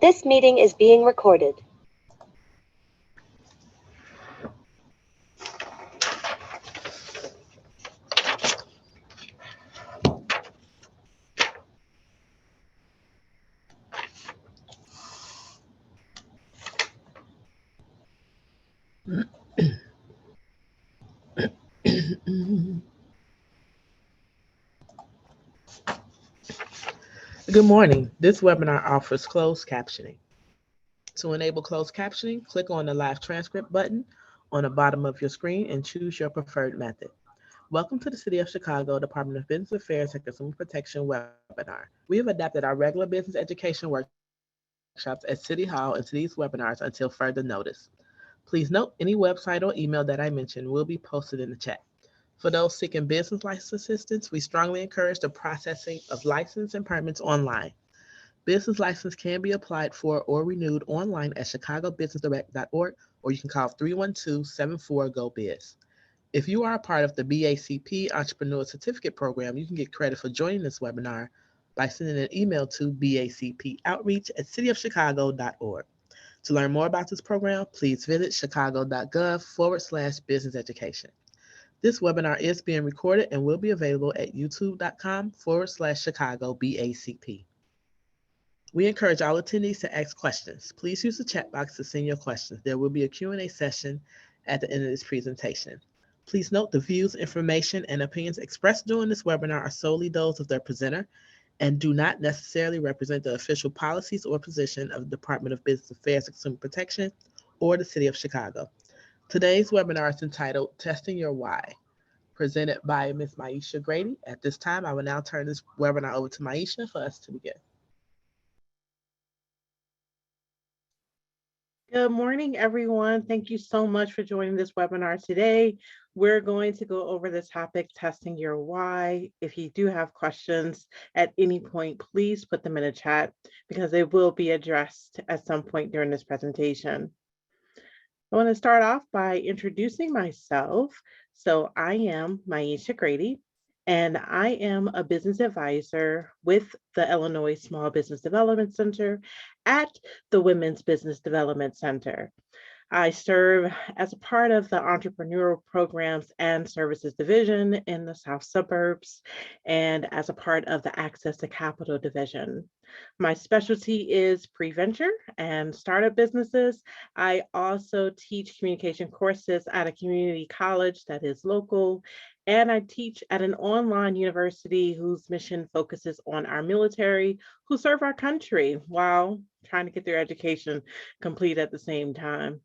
This meeting is being recorded. Good morning. This webinar offers closed captioning. To enable closed captioning, click on the live transcript button on the bottom of your screen and choose your preferred method. Welcome to the City of Chicago Department of Business Affairs and Consumer Protection webinar. We have adapted our regular business education workshops at City Hall into these webinars until further notice. Please note, any website or email that I mentioned will be posted in the chat. For those seeking business license assistance, we strongly encourage the processing of license and permits online. Business license can be applied for or renewed online at chicagobusinessdirect.org, or you can call 312-74-GO-BIZ. If you are a part of the BACP Entrepreneur Certificate Program, you can get credit for joining this webinar by sending an email to bacpoutreach@cityofchicago.org. To learn more about this program, please visit chicago.gov/business education. This webinar is being recorded and will be available at youtube.com/Chicago BACP. We encourage all attendees to ask questions. Please use the chat box to send your questions. There will be a Q&A session at the end of this presentation. Please note the views, information, and opinions expressed during this webinar are solely those of their presenter and do not necessarily represent the official policies or position of the Department of Business Affairs and Consumer Protection or the City of Chicago. Today's webinar is entitled Testing Your Why, presented by Ms. Myeisha Grady. At this time, I will now turn this webinar over to Myeisha for us to begin. Good morning, everyone. Thank you so much for joining this webinar today. We're going to go over the topic, testing your why. If you do have questions at any point, please put them in the chat because they will be addressed at some point during this presentation. I want to start off by introducing myself. So I am Myeisha Grady, and I am a business advisor with the Illinois Small Business Development Center at the Women's Business Development Center. I serve as a part of the Entrepreneurial Programs and Services Division in the South Suburbs and as a part of the Access to Capital Division. My specialty is pre-venture and startup businesses. I also teach communication courses at a community college that is local, and I teach at an online university whose mission focuses on our military who serve our country while trying to get their education complete at the same time.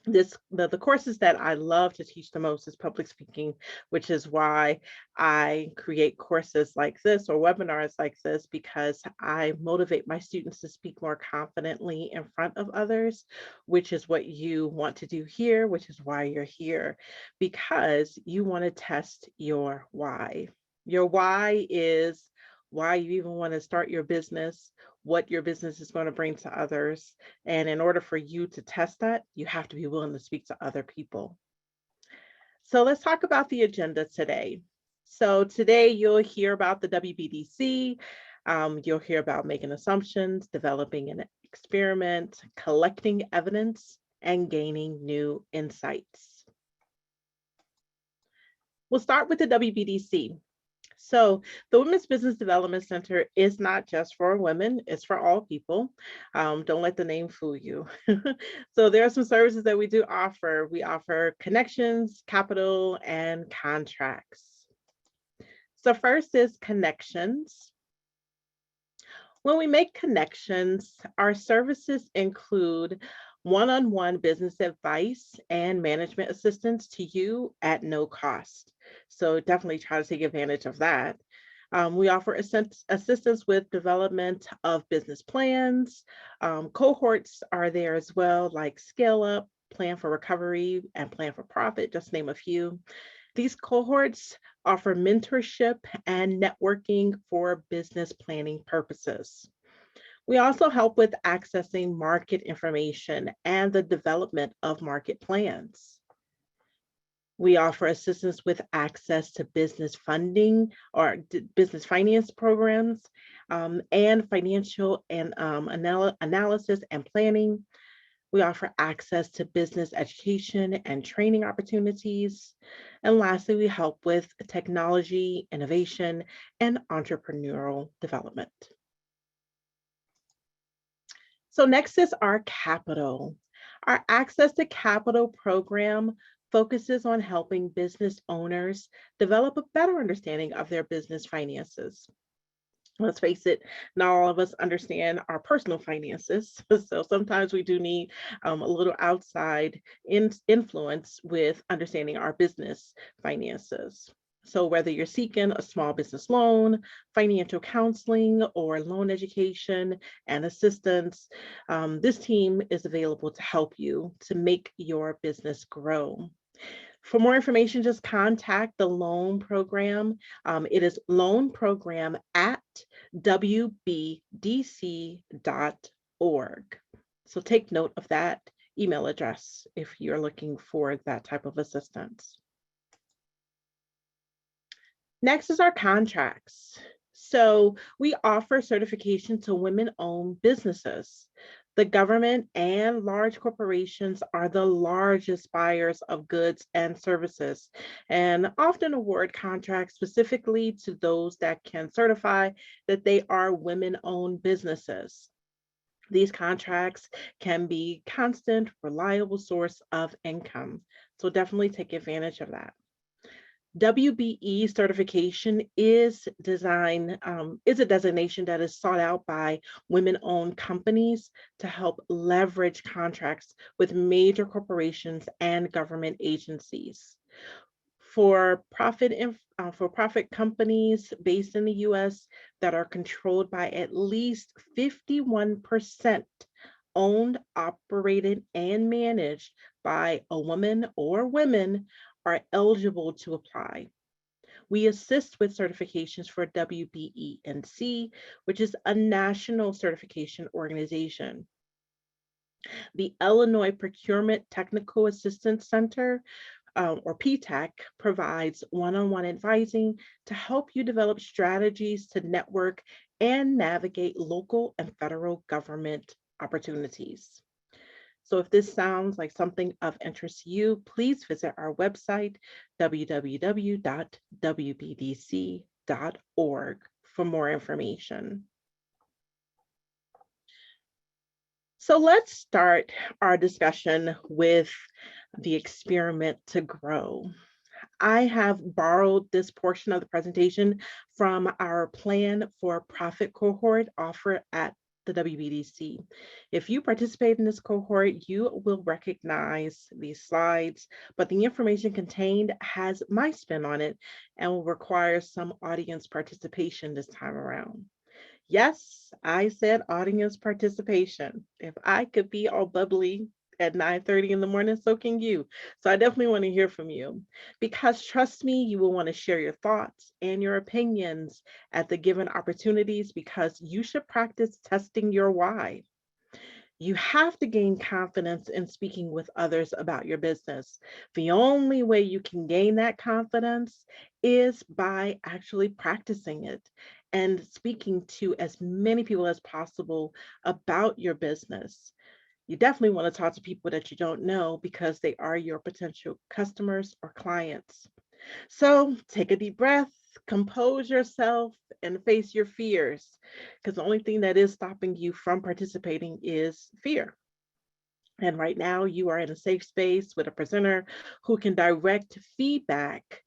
The courses that I love to teach the most is public speaking, which is why I create courses like this or webinars like this, because I motivate my students to speak more confidently in front of others, which is what you want to do here, which is why you're here, because you want to test your why. Your why is why you even want to start your business, what your business is going to bring to others. And in order for you to test that, you have to be willing to speak to other people. So let's talk about the agenda today. So today you'll hear about the WBDC. You'll hear about making assumptions, developing an experiment, collecting evidence, and gaining new insights. We'll start with the WBDC. So the Women's Business Development Center is not just for women, it's for all people. Don't let the name fool you. So there are some services that we do offer. We offer connections, capital, and contracts. So first is connections. When we make connections, our services include one-on-one business advice and management assistance to you at no cost. So definitely try to take advantage of that. We offer assistance with development of business plans. Cohorts are there as well, like Scale Up, Plan for Recovery, and Plan for Profit, just name a few. These cohorts offer mentorship and networking for business planning purposes. We also help with accessing market information and the development of market plans. We offer assistance with access to business funding or business finance programs, and financial and analysis and planning. We offer access to business education and training opportunities. And lastly, we help with technology, innovation, and entrepreneurial development. So next is our capital. Our Access to Capital program focuses on helping business owners develop a better understanding of their business finances. Let's face it, not all of us understand our personal finances. So sometimes we do need a little outside influence with understanding our business finances. So whether you're seeking a small business loan, financial counseling, or loan education and assistance, this team is available to help you to make your business grow. For more information, just contact the loan program. It is loanprogram@wbdc.org. So take note of that email address if you're looking for that type of assistance. Next is our contracts. So we offer certification to women-owned businesses. The government and large corporations are the largest buyers of goods and services and often award contracts specifically to those that can certify that they are women-owned businesses. These contracts can be constant, reliable source of income. So definitely take advantage of that. WBE certification is a designation that is sought out by women-owned companies to help leverage contracts with major corporations and government agencies. For profit companies based in the US that are controlled by at least 51% owned, operated, and managed by a woman or women are eligible to apply. We assist with certifications for WBENC, which is a national certification organization. The Illinois Procurement Technical Assistance Center, or PTAC, provides one-on-one advising to help you develop strategies to network and navigate local and federal government opportunities. So if this sounds like something of interest to you, please visit our website, www.wbdc.org, for more information. So let's start our discussion with the experiment to grow. I have borrowed this portion of the presentation from our Plan for Profit cohort offered at the WBDC. If you participate in this cohort, you will recognize these slides, but the information contained has my spin on it and will require some audience participation this time around. Yes, I said audience participation. If I could be all bubbly at 9:30 in the morning, so can you. So I definitely want to hear from you, because trust me, you will want to share your thoughts and your opinions at the given opportunities, because you should practice testing your why. You have to gain confidence in speaking with others about your business. The only way you can gain that confidence is by actually practicing it and speaking to as many people as possible about your business. You definitely want to talk to people that you don't know, because they are your potential customers or clients. So take a deep breath, compose yourself, and face your fears, because the only thing that is stopping you from participating is fear. And right now you are in a safe space with a presenter who can direct feedback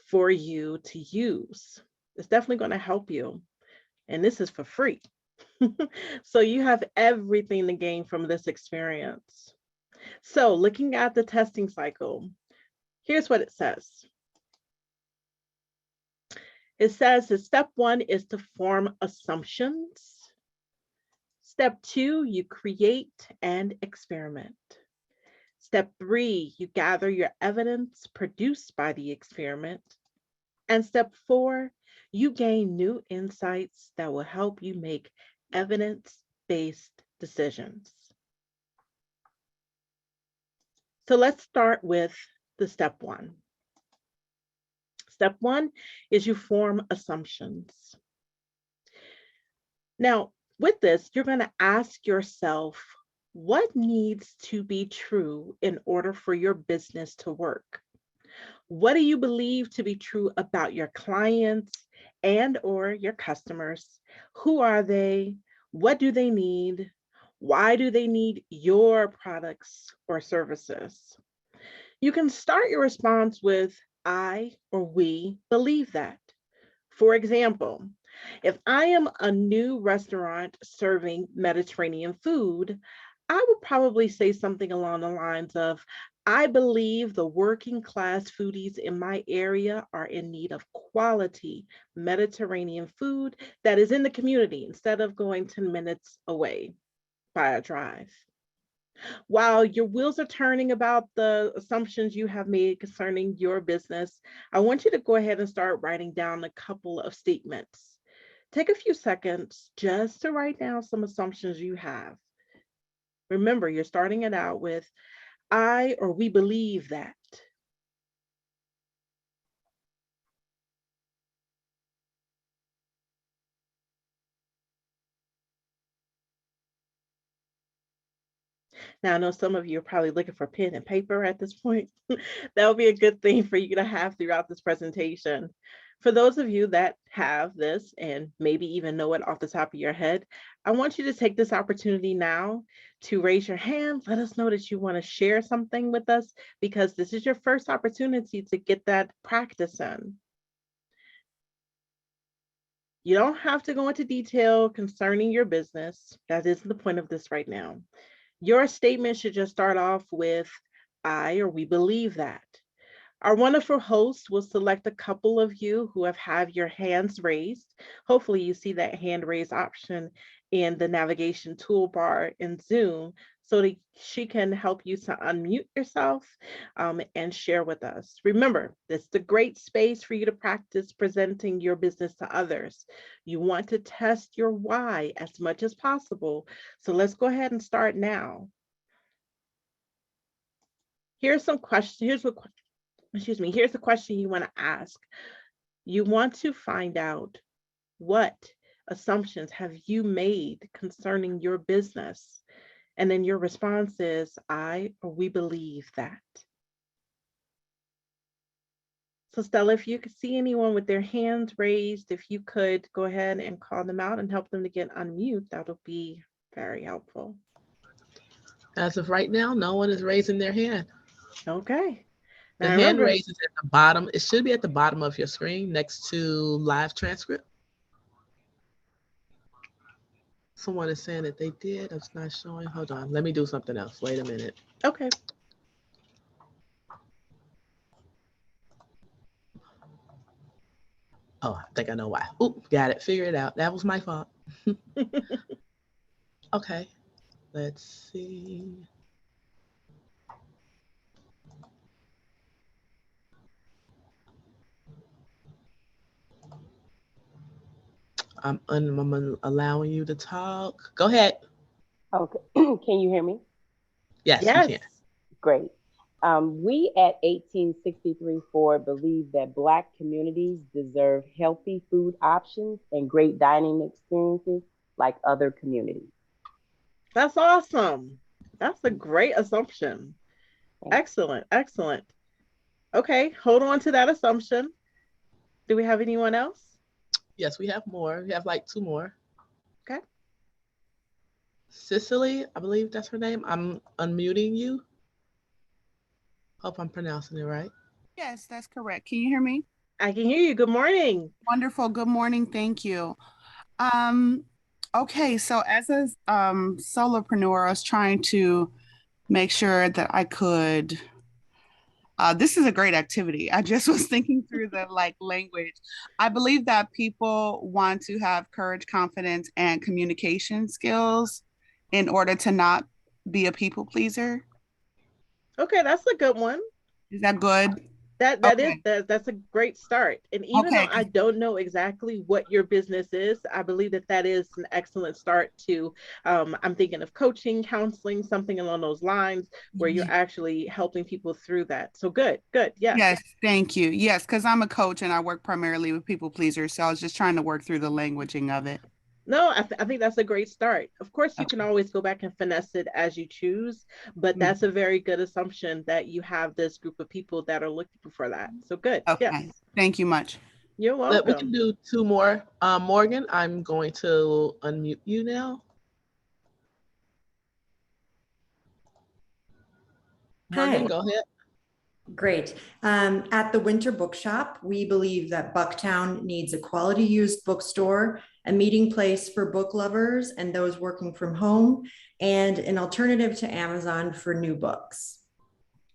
for you to use. It's definitely going to help you. And this is for free. So you have everything to gain from this experience. So looking at the testing cycle, here's what it says. It says that step 1 is to form assumptions. Step 2, you create and experiment. Step 3, you gather your evidence produced by the experiment. And step 4, you gain new insights that will help you make evidence-based decisions. So let's start with the step 1. Step one is you form assumptions. Now, with this, you're going to ask yourself, what needs to be true in order for your business to work? What do you believe to be true about your clients and or your customers? Who are they? What do they need? Why do they need your products or services? You can start your response with I or we believe that. For example, if I am a new restaurant serving Mediterranean food, I would probably say something along the lines of, I believe the working class foodies in my area are in need of quality Mediterranean food that is in the community instead of going 10 minutes away by a drive. While your wheels are turning about the assumptions you have made concerning your business, I want you to go ahead and start writing down a couple of statements. Take a few seconds just to write down some assumptions you have. Remember, you're starting it out with, I or we believe that. Now, I know some of you are probably looking for pen and paper at this point. That would be a good thing for you to have throughout this presentation. For those of you that have this and maybe even know it off the top of your head, I want you to take this opportunity now to raise your hand. Let us know that you want to share something with us, because this is your first opportunity to get that practice in. You don't have to go into detail concerning your business. That isn't the point of this right now. Your statement should just start off with, I or we believe that. Our wonderful host will select a couple of you who have had your hands raised. Hopefully you see that hand raise option in the navigation toolbar in Zoom, so that she can help you to unmute yourself and share with us. Remember, this is a great space for you to practice presenting your business to others. You want to test your why as much as possible. So let's go ahead and start now. Here's some questions. Here's the question you want to ask. You want to find out, what assumptions have you made concerning your business? And then your response is, I or we believe that. So Stella, if you could see anyone with their hands raised, if you could go ahead and call them out and help them to get unmute, that'll be very helpful. As of right now, no one is raising their hand. Okay. The Now, hand remember, raise is at the bottom. It should be at the bottom of your screen next to live transcript. Someone is saying that they did. It's not showing. Hold on. Let me do something else. Wait a minute. Okay. Oh, I think I know why. Oop, got it. Figure it out. That was my fault. Okay. Let's see. I'm allowing you to talk. Go ahead. Okay. Can you hear me? Yes, Yes. you can. Great. We at 1863 Ford believe that Black communities deserve healthy food options and great dining experiences like other communities. That's awesome. That's a great assumption. Excellent, excellent. Okay, hold on to that assumption. Do we have anyone else? Yes, we have more. We have like two more. Okay. Cicely, I believe that's her name. I'm unmuting you. Hope I'm pronouncing it right. Yes, that's correct. Can you hear me? I can hear you. Good morning. Wonderful. Good morning. Thank you. Okay, so as a solopreneur, I was trying to make sure that I could. This is a great activity. I just was thinking through the language. I believe that people want to have courage, confidence, and communication skills in order to not be a people pleaser. Okay, that's a good one. Is that good? That's a great start. And even though Okay. I don't know exactly what your business is, I believe that is an excellent start to, I'm thinking of coaching, counseling, something along those lines where you're actually helping people through that. So good, yes. Yes, thank you. Yes, because I'm a coach and I work primarily with people pleasers. So I was just trying to work through the languaging of it. No, I think that's a great start. Of course, you Okay. can always go back and finesse it as you choose, but that's a very good assumption that you have this group of people that are looking for that. So good. Okay. Yes. Thank you much. You're But we can welcome. do two more. Morgan, I'm going to unmute you now. Morgan, Hi. go ahead. Great. At the Winter Bookshop, we believe that Bucktown needs a quality used bookstore, a meeting place for book lovers and those working from home, and an alternative to Amazon for new books.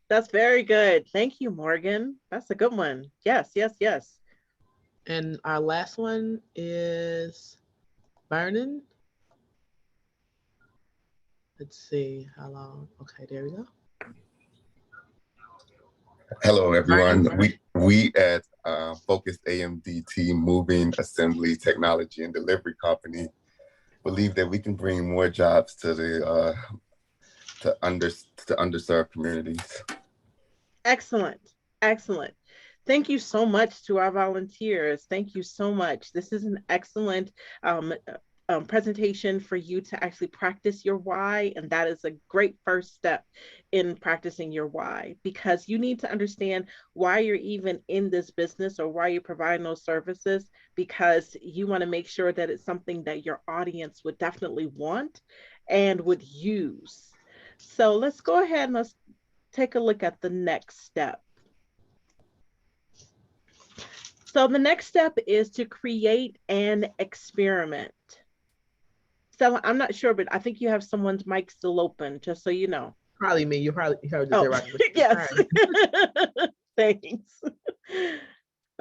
That's very good. Thank you, Morgan. That's a good one. Yes. And our last one is Vernon. Let's see how long. Okay, there we go. Hello, everyone. Vernon. We at Focused AMDT Moving Assembly Technology and Delivery Company believe that we can bring more jobs to the to underserved communities. Excellent. Thank you so much to our volunteers. Thank you so much. This is an excellent presentation for you to actually practice your why. And that is a great first step in practicing your why, because you need to understand why you're even in this business or why you're providing those services, because you want to make sure that it's something that your audience would definitely want and would use. So let's go ahead and let's take a look at the next step. So the next step is to create an experiment. Stella, I'm not sure, but I think you have someone's mic still open, just so you know. Probably me. You probably heard the Oh, yes. Thanks.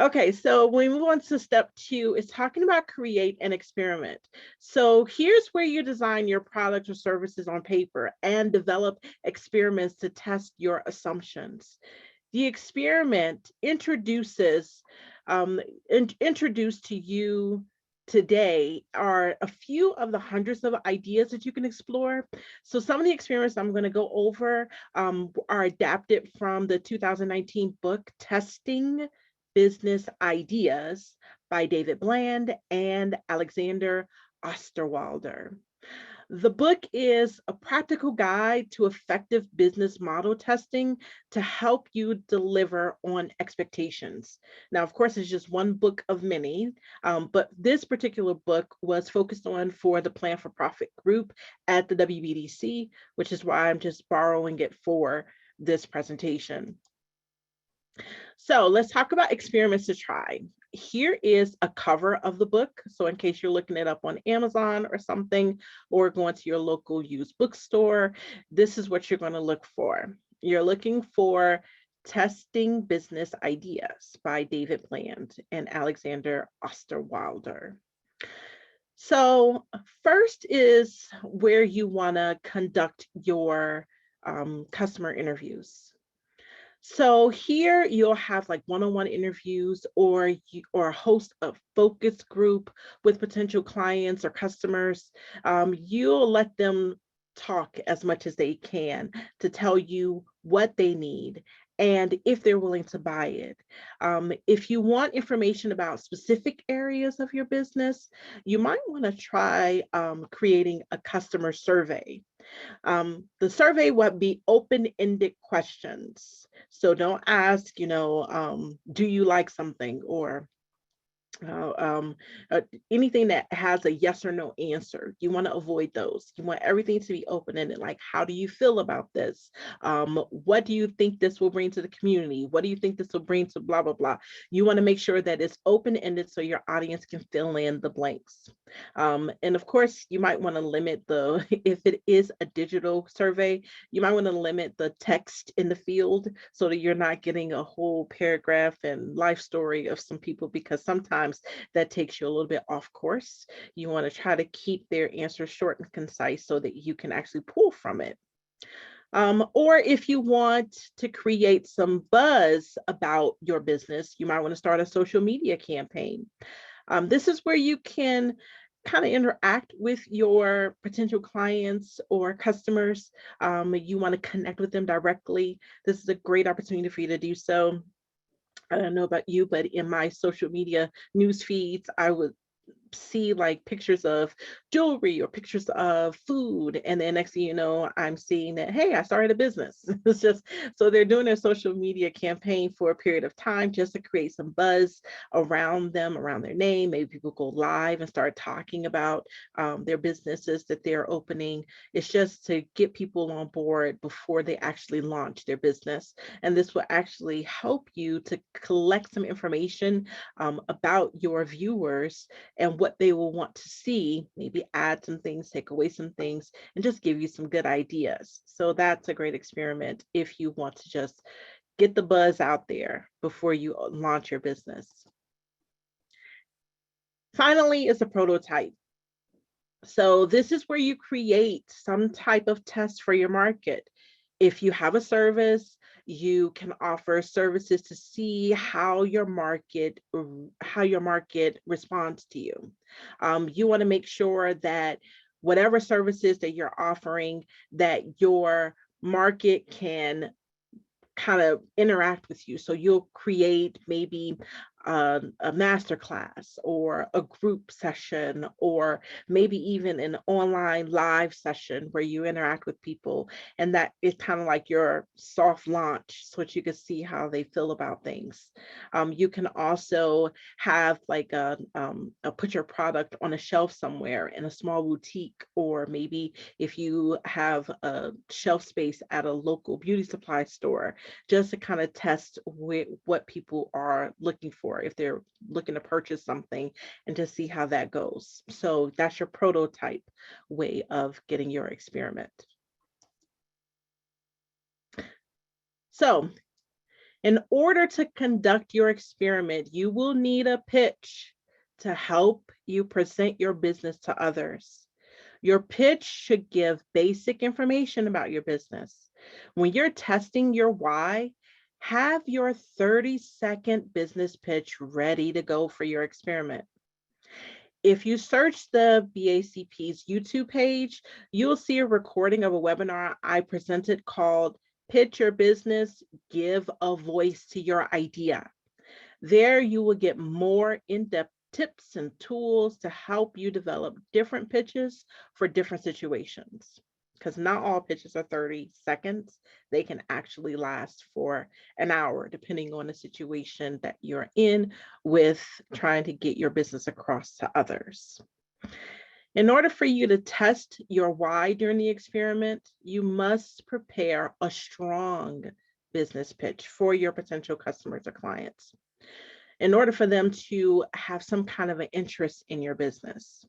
Okay, so when we move on to step 2, it's talking about create an experiment. So here's where you design your products or services on paper and develop experiments to test your assumptions. The experiment introduced to you today are a few of the hundreds of ideas that you can explore. So some of the experiments I'm going to go over are adapted from the 2019 book Testing Business Ideas by David Bland and Alexander Osterwalder. The book is a practical guide to effective business model testing to help you deliver on expectations. Now, of course, it's just one book of many, but this particular book was focused on for the Plan for Profit group at the WBDC, which is why I'm just borrowing it for this presentation. So let's talk about experiments to try. Here is a cover of the book. So in case you're looking it up on Amazon or something, or going to your local used bookstore, this is what you're going to look for. You're looking for Testing Business Ideas by David Bland and Alexander Osterwalder. So first is where you want to conduct your customer interviews. So here you'll have like one-on-one interviews or host a focus group with potential clients or customers. You'll let them talk as much as they can to tell you what they need and if they're willing to buy it. If you want information about specific areas of your business, you might want to try creating a customer survey. The survey would be open-ended questions. So don't ask, do you like something, or anything that has a yes or no answer. You want to avoid those. You want everything to be open-ended, like, how do you feel about this? What do you think this will bring to the community? What do you think this will bring to blah, blah, blah? You want to make sure that it's open-ended so your audience can fill in the blanks. And of course, you might want to limit if it is a digital survey, you might want to limit the text in the field so that you're not getting a whole paragraph and life story of some people, because sometimes that takes you a little bit off course. You want to try to keep their answers short and concise so that you can actually pull from it. Or if you want to create some buzz about your business, you might want to start a social media campaign. This is where you can kind of interact with your potential clients or customers. You want to connect with them directly. This is a great opportunity for you to do so. I don't know about you, but in my social media news feeds, I would see like pictures of jewelry or pictures of food, and then next thing you know, I'm seeing that, hey, I started a business. It's just, so they're doing a social media campaign for a period of time just to create some buzz around them, around their name. Maybe people go live and start talking about their businesses that they're opening. It's just to get people on board before they actually launch their business, and this will actually help you to collect some information about your viewers and what they will want to see, maybe add some things, take away some things, and just give you some good ideas. So that's a great experiment if you want to just get the buzz out there before you launch your business. Finally, is a prototype. So this is where you create some type of test for your market. If you have a service, you can offer services to see how your market responds to you. You want to make sure that whatever services that you're offering, that your market can kind of interact with you. So you'll create maybe a master class or a group session, or maybe even an online live session where you interact with people. And that is kind of like your soft launch so that you can see how they feel about things. You can also have like put your product on a shelf somewhere in a small boutique, or maybe if you have a shelf space at a local beauty supply store, just to kind of test what people are looking for, if they're looking to purchase something, and to see how that goes. So that's your prototype way of getting your experiment. So in order to conduct your experiment, you will need a pitch to help you present your business to others. Your pitch should give basic information about your business. When you're testing your why, have your 30-second business pitch ready to go for your experiment. If you search the BACP's YouTube page, you'll see a recording of a webinar I presented called Pitch Your Business, Give a Voice to Your Idea. There you will get more in-depth tips and tools to help you develop different pitches for different situations. Because not all pitches are 30 seconds. They can actually last for an hour, depending on the situation that you're in with trying to get your business across to others. In order for you to test your why during the experiment, you must prepare a strong business pitch for your potential customers or clients, in order for them to have some kind of an interest in your business.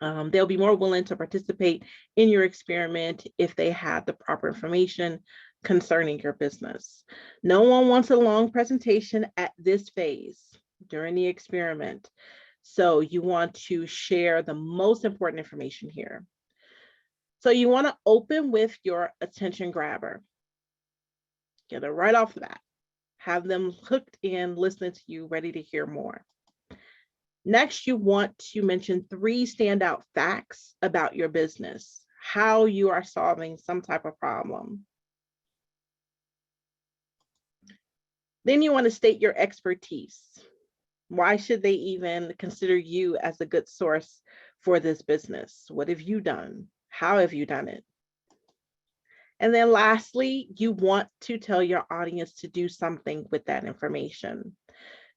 They'll be more willing to participate in your experiment if they have the proper information concerning your business. No one wants a long presentation at this phase during the experiment. So you want to share the most important information here. So you want to open with your attention grabber. Get it right off the bat. Have them hooked in, listening to you, ready to hear more. Next, you want to mention 3 standout facts about your business, how you are solving some type of problem. Then you want to state your expertise. Why should they even consider you as a good source for this business? What have you done? How have you done it? And then lastly, you want to tell your audience to do something with that information.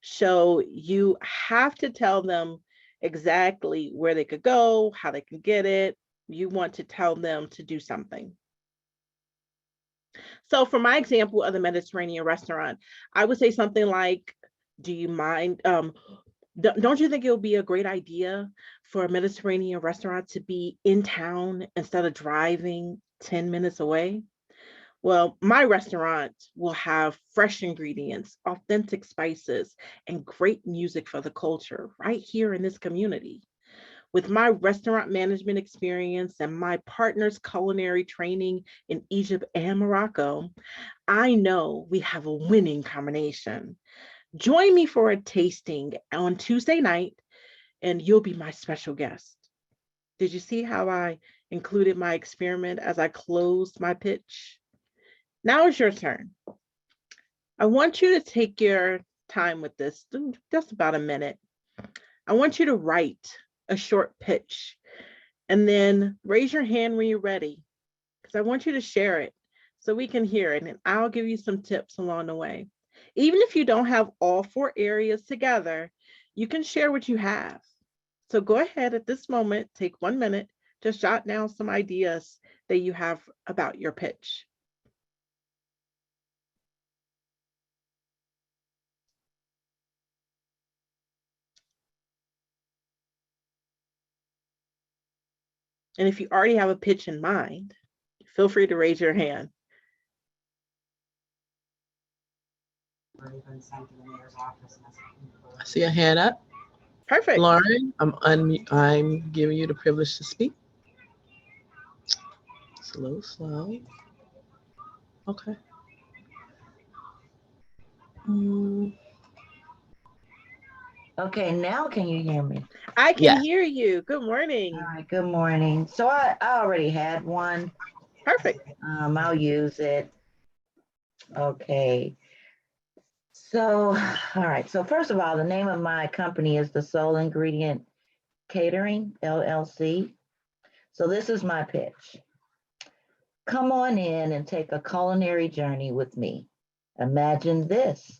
So you have to tell them exactly where they could go, how they can get it. You want to tell them to do something. So for my example of the Mediterranean restaurant, I would say something like, do you mind, don't you think it would be a great idea for a Mediterranean restaurant to be in town instead of driving 10 minutes away? Well, my restaurant will have fresh ingredients, authentic spices, and great music for the culture right here in this community. With my restaurant management experience and my partner's culinary training in Egypt and Morocco, I know we have a winning combination. Join me for a tasting on Tuesday night, and you'll be my special guest. Did you see how I included my experiment as I closed my pitch? Now it's your turn. I want you to take your time with this, just about a minute. I want you to write a short pitch and then raise your hand when you're ready, because I want you to share it so we can hear it, and I'll give you some tips along the way. Even if you don't have all 4 areas together, you can share what you have. So go ahead at this moment, take 1 minute, just jot down some ideas that you have about your pitch. And if you already have a pitch in mind, feel free to raise your hand. I see a hand up. Perfect. Lauren, I'm giving you the privilege to speak. Slow. Okay. Okay, now can you hear me? I can Yes. hear you. Good morning. All right, good morning. So I already had one. Perfect. I'll use it. Okay. So, all right. So first of all, the name of my company is the Soul Ingredient Catering, LLC. So this is my pitch. Come on in and take a culinary journey with me. Imagine this.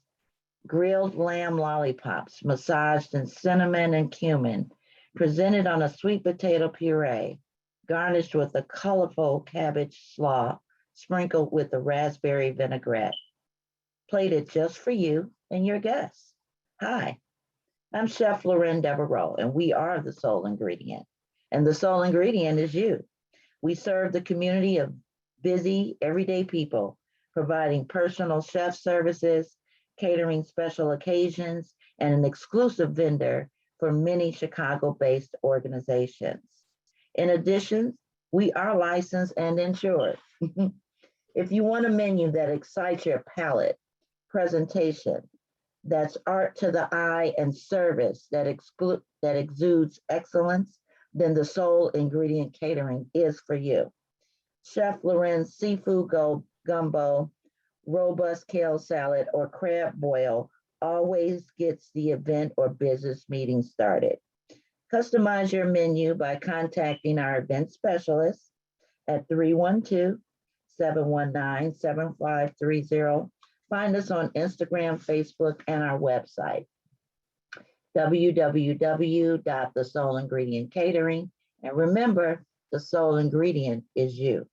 Grilled lamb lollipops massaged in cinnamon and cumin, presented on a sweet potato puree, garnished with a colorful cabbage slaw, sprinkled with a raspberry vinaigrette. Plated just for you and your guests. Hi, I'm Chef Lorraine Devereaux, and we are the Soul Ingredient. And the Soul Ingredient is you. We serve the community of busy, everyday people, providing personal chef services, catering special occasions, and an exclusive vendor for many Chicago-based organizations. In addition, we are licensed and insured. If you want a menu that excites your palate, presentation, that's art to the eye, and service that exudes excellence, then the Soul Ingredient Catering is for you. Chef Loren's seafood gumbo, robust kale salad, or crab boil always gets the event or business meeting started. Customize your menu by contacting our event specialist at 312-719-7530. Find us on Instagram, Facebook, and our website, www.The Soul Ingredient Catering. And remember, the Soul Ingredient is you.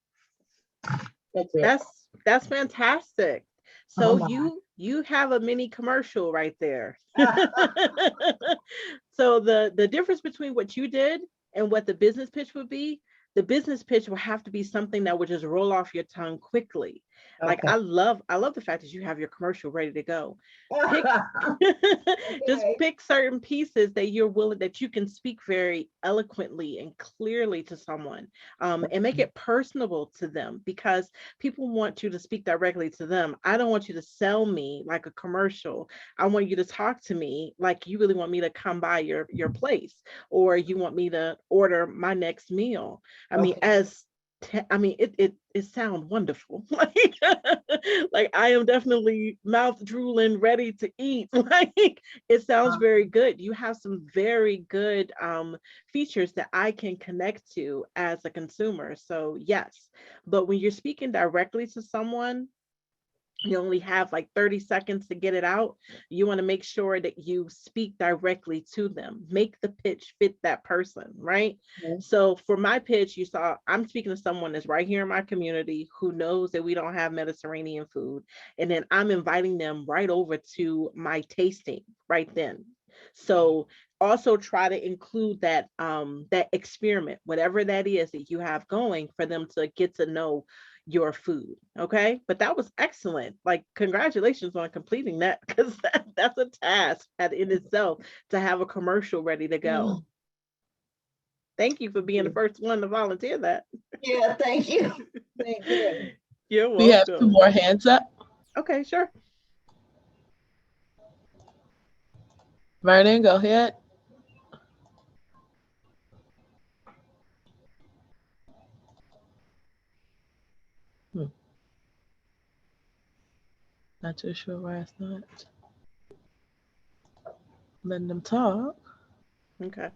That's it. That's fantastic. So you have a mini commercial right there. So the difference between what you did and what the business pitch would be, the business pitch will have to be something that would just roll off your tongue quickly. Like, Okay. I love the fact that you have your commercial ready to go. Just pick certain pieces that you're willing, that you can speak very eloquently and clearly to someone, and make it personable to them, because people want you to speak directly to them. I don't want you to sell me like a commercial. I want you to talk to me like you really want me to come by your place, or you want me to order my next meal. I mean, it sounds wonderful. Like I am definitely mouth drooling, ready to eat. Like, it sounds very good. You have some very good features that I can connect to as a consumer. So yes, but when you're speaking directly to someone, you only have like 30 seconds to get it out. You want to make sure that you speak directly to them. Make the pitch fit that person, right? Okay. So for my pitch, you saw I'm speaking to someone that's right here in my community who knows that we don't have Mediterranean food. And then I'm inviting them right over to my tasting right then. So also try to include that that experiment, whatever that is that you have going, for them to get to know your food. Okay, but that was excellent. Like, congratulations on completing that, because that's a task in itself, to have a commercial ready to go. Thank you for being the first one to volunteer that. Yeah, thank you. Thank you. You're We have welcome. 2 more hands up. Okay, sure. Vernon, go ahead. Not too sure why it's not letting them talk. Okay.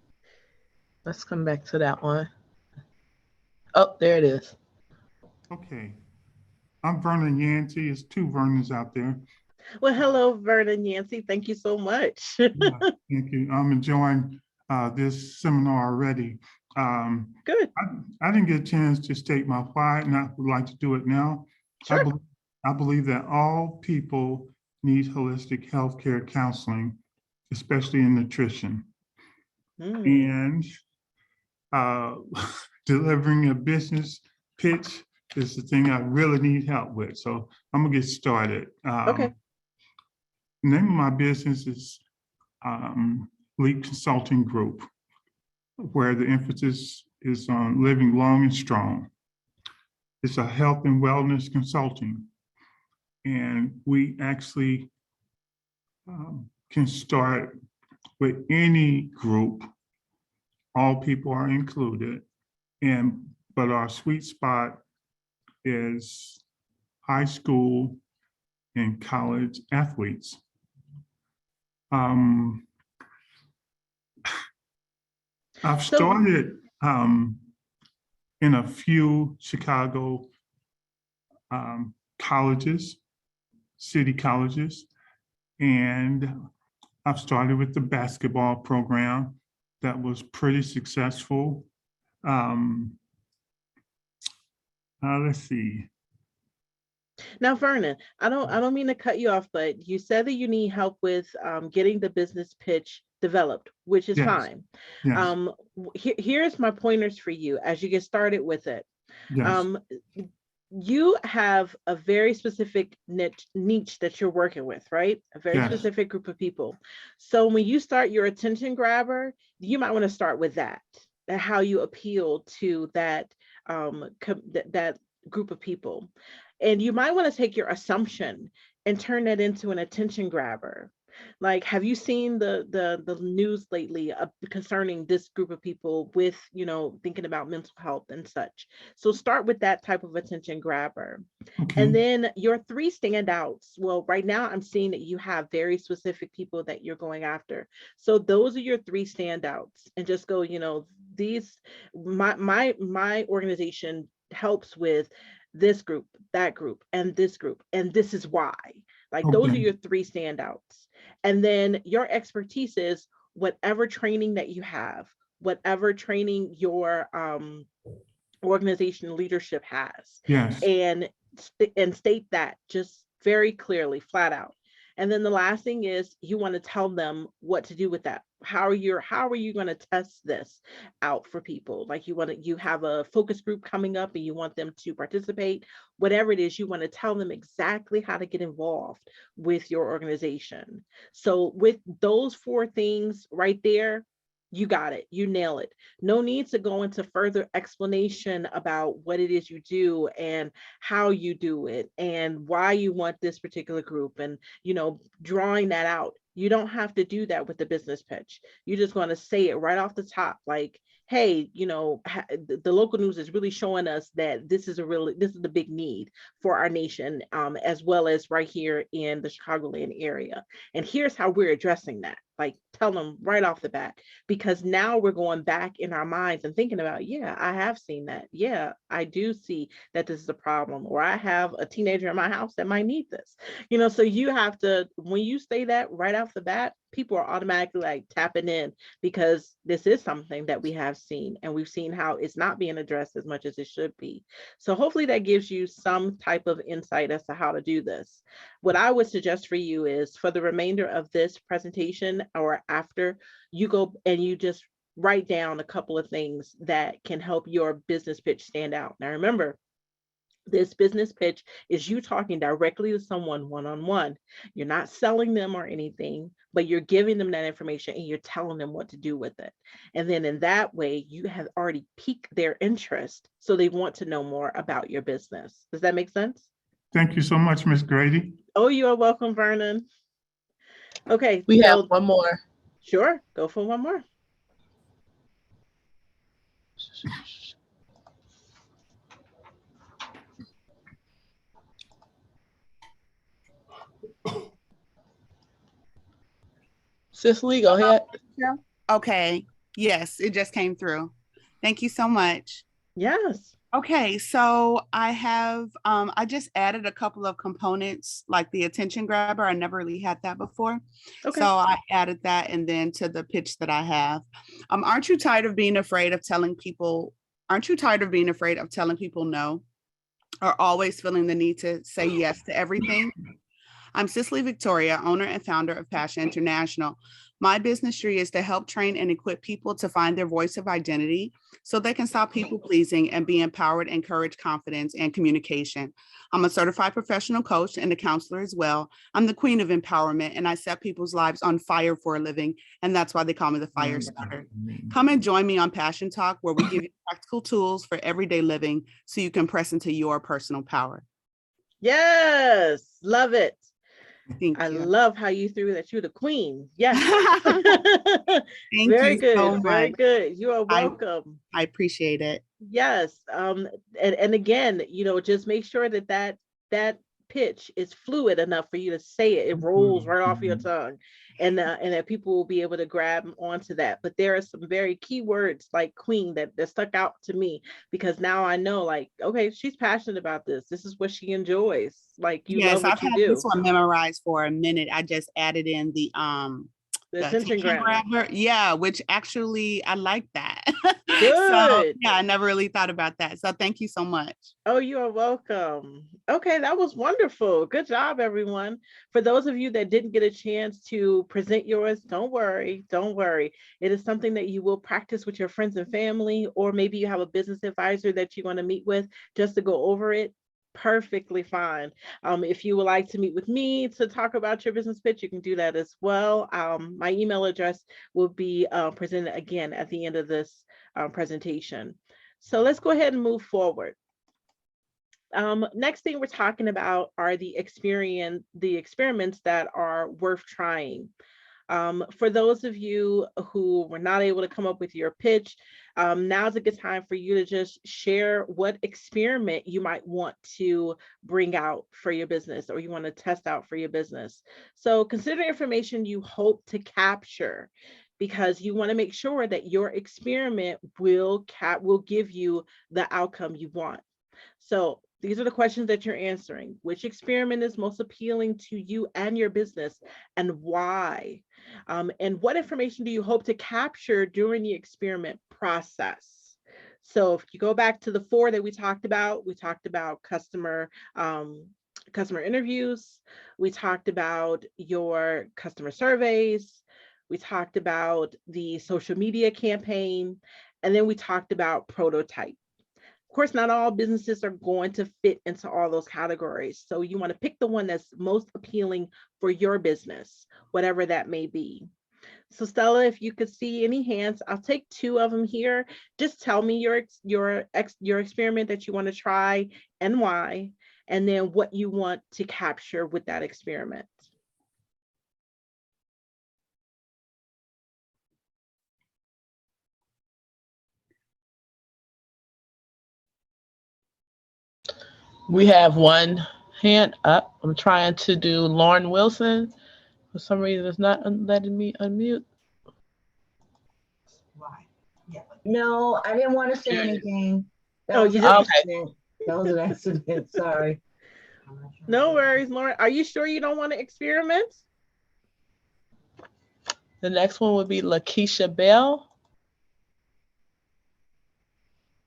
Let's come back to that one. Oh, there it is. Okay. I'm Vernon Yancey. There's 2 Vernons out there. Well, hello, Vernon Yancey. Thank you so much. Yeah, thank you. I'm enjoying this seminar already. Good. I didn't get a chance to state my why, and I would like to do it now. Sure. I believe that all people need holistic healthcare counseling, especially in nutrition. And delivering a business pitch is the thing I really need help with. So I'm gonna get started. Okay. The name of my business is Leap Consulting Group, where the emphasis is on living long and strong. It's a health and wellness consulting. And we actually can start with any group. All people are included. But our sweet spot is high school and college athletes. I've started in a few Chicago colleges, city colleges, and I've started with the basketball program that was pretty successful. Let's see. Now, Vernon, I don't mean to cut you off, but you said that you need help with getting the business pitch developed, which is Yes. fine. Yes. Here's my pointers for you as you get started with it. Yes. You have a very specific niche that you're working with, right? A very Yes. specific group of people. So when you start your attention grabber, you might want to start with that, how you appeal to that that group of people. And you might want to take your assumption and turn that into an attention grabber. Like, have you seen the news lately concerning this group of people with, thinking about mental health and such? So start with that type of attention grabber. Okay. And then your 3 standouts. Well, right now I'm seeing that you have very specific people that you're going after. So those are your 3 standouts, and just go, these, my organization helps with this group, that group, and this is why. Like, those are Okay. your 3 standouts. And then your expertise is whatever training that you have, whatever training your organization leadership has. Yes. And state that just very clearly, flat out. And then the last thing is you want to tell them what to do with that. How are you going to test this out for people? Like, you have a focus group coming up and you want them to participate, whatever it is, you want to tell them exactly how to get involved with your organization. So with those 4 things right there, you got it. You nail it. No need to go into further explanation about what it is you do and how you do it and why you want this particular group and, drawing that out. You don't have to do that with the business pitch. You're just going to say it right off the top, like, hey, the local news is really showing us that this is the big need for our nation, as well as right here in the Chicagoland area. And here's how we're addressing that. Like, tell them right off the bat, because now we're going back in our minds and thinking about, yeah, I have seen that. Yeah, I do see that this is a problem, or I have a teenager in my house that might need this. So you have to, when you say that right off the bat, people are automatically like tapping in, because this is something that we have seen, and we've seen how it's not being addressed as much as it should be. So hopefully that gives you some type of insight as to how to do this. What I would suggest for you is, for the remainder of this presentation or after, you go and you just write down a couple of things that can help your business pitch stand out. Now remember, This business pitch is you talking directly to someone one-on-one. You're not selling them or anything, but you're giving them that information and you're telling them what to do with it. And then in that way, you have already piqued their interest. So they want to know more about your business. Does that make sense? Thank you so much, Ms. Grady. Oh, you are welcome, Vernon. Okay. We have one more. Sure. Go for one more. Cicely, go ahead. Okay. Yes, it just came through. Thank you so much. Yes. Okay, so I have, I just added a couple of components like the attention grabber. I never really had that before. Okay. So I added that and then to the pitch that I have. Aren't you tired of being afraid of telling people, no? Or always feeling the need to say yes to everything? I'm Cicely Victoria, owner and founder of Passion International. My business tree is to help train and equip people to find their voice of identity so they can stop people pleasing and be empowered, encourage confidence and communication. I'm a certified professional coach and a counselor as well. I'm the queen of empowerment and I set people's lives on fire for a living. And that's why they call me the fire starter. Come and join me on Passion Talk, where we give you practical tools for everyday living so you can press into your personal power. Yes, love it. Thank I you. love how you threw that you're the queen. Yes. Thank Very you good. so Very much. good. You are welcome. I appreciate it. Yes. And again, just make sure that pitch is fluid enough for you to say it. It rolls right off your tongue, and that people will be able to grab onto that. But there are some very key words like queen that stuck out to me, because now I know, like, okay, she's passionate about this. This is what she enjoys. Like, you love what I've you had do. this one memorized for a minute. I just added in the attention grabber. Yeah, which actually I like that. Good. So yeah, I never really thought about that. So thank you so much. Oh, you are welcome. Okay, that was wonderful. Good job, everyone. For those of you that didn't get a chance to present yours, don't worry. Don't worry. It is something that you will practice with your friends and family, or maybe you have a business advisor that you want to meet with just to go over it. Perfectly fine. If you would like to meet with me to talk about your business pitch, you can do that as well. My email address will be presented again at the end of this presentation. So let's go ahead and move forward. Next thing we're talking about are the experiments that are worth trying. For those of you who were not able to come up with your pitch, now's a good time for you to just share what experiment you might want to bring out for your business, or you want to test out for your business. So consider information you hope to capture, because you want to make sure that your experiment will give you the outcome you want. So these are the questions that you're answering. Which experiment is most appealing to you and your business, and why? And what information do you hope to capture during the experiment process? So if you go back to the 4 that we talked about customer interviews, we talked about your customer surveys, we talked about the social media campaign, and then we talked about prototype. Of course, not all businesses are going to fit into all those categories. So you want to pick the one that's most appealing for your business, whatever that may be. So Stella, if you could see any hands, I'll take 2 of them here. Just tell me your experiment that you want to try and why, and then what you want to capture with that experiment. We have one hand up. I'm trying to do Lauren Wilson. For some reason, it's not letting me unmute. No, I didn't want to say anything. Oh, you just that was an accident. Sorry. No worries, Lauren. Are you sure you don't want to experiment? The next one would be Lakeisha Bell.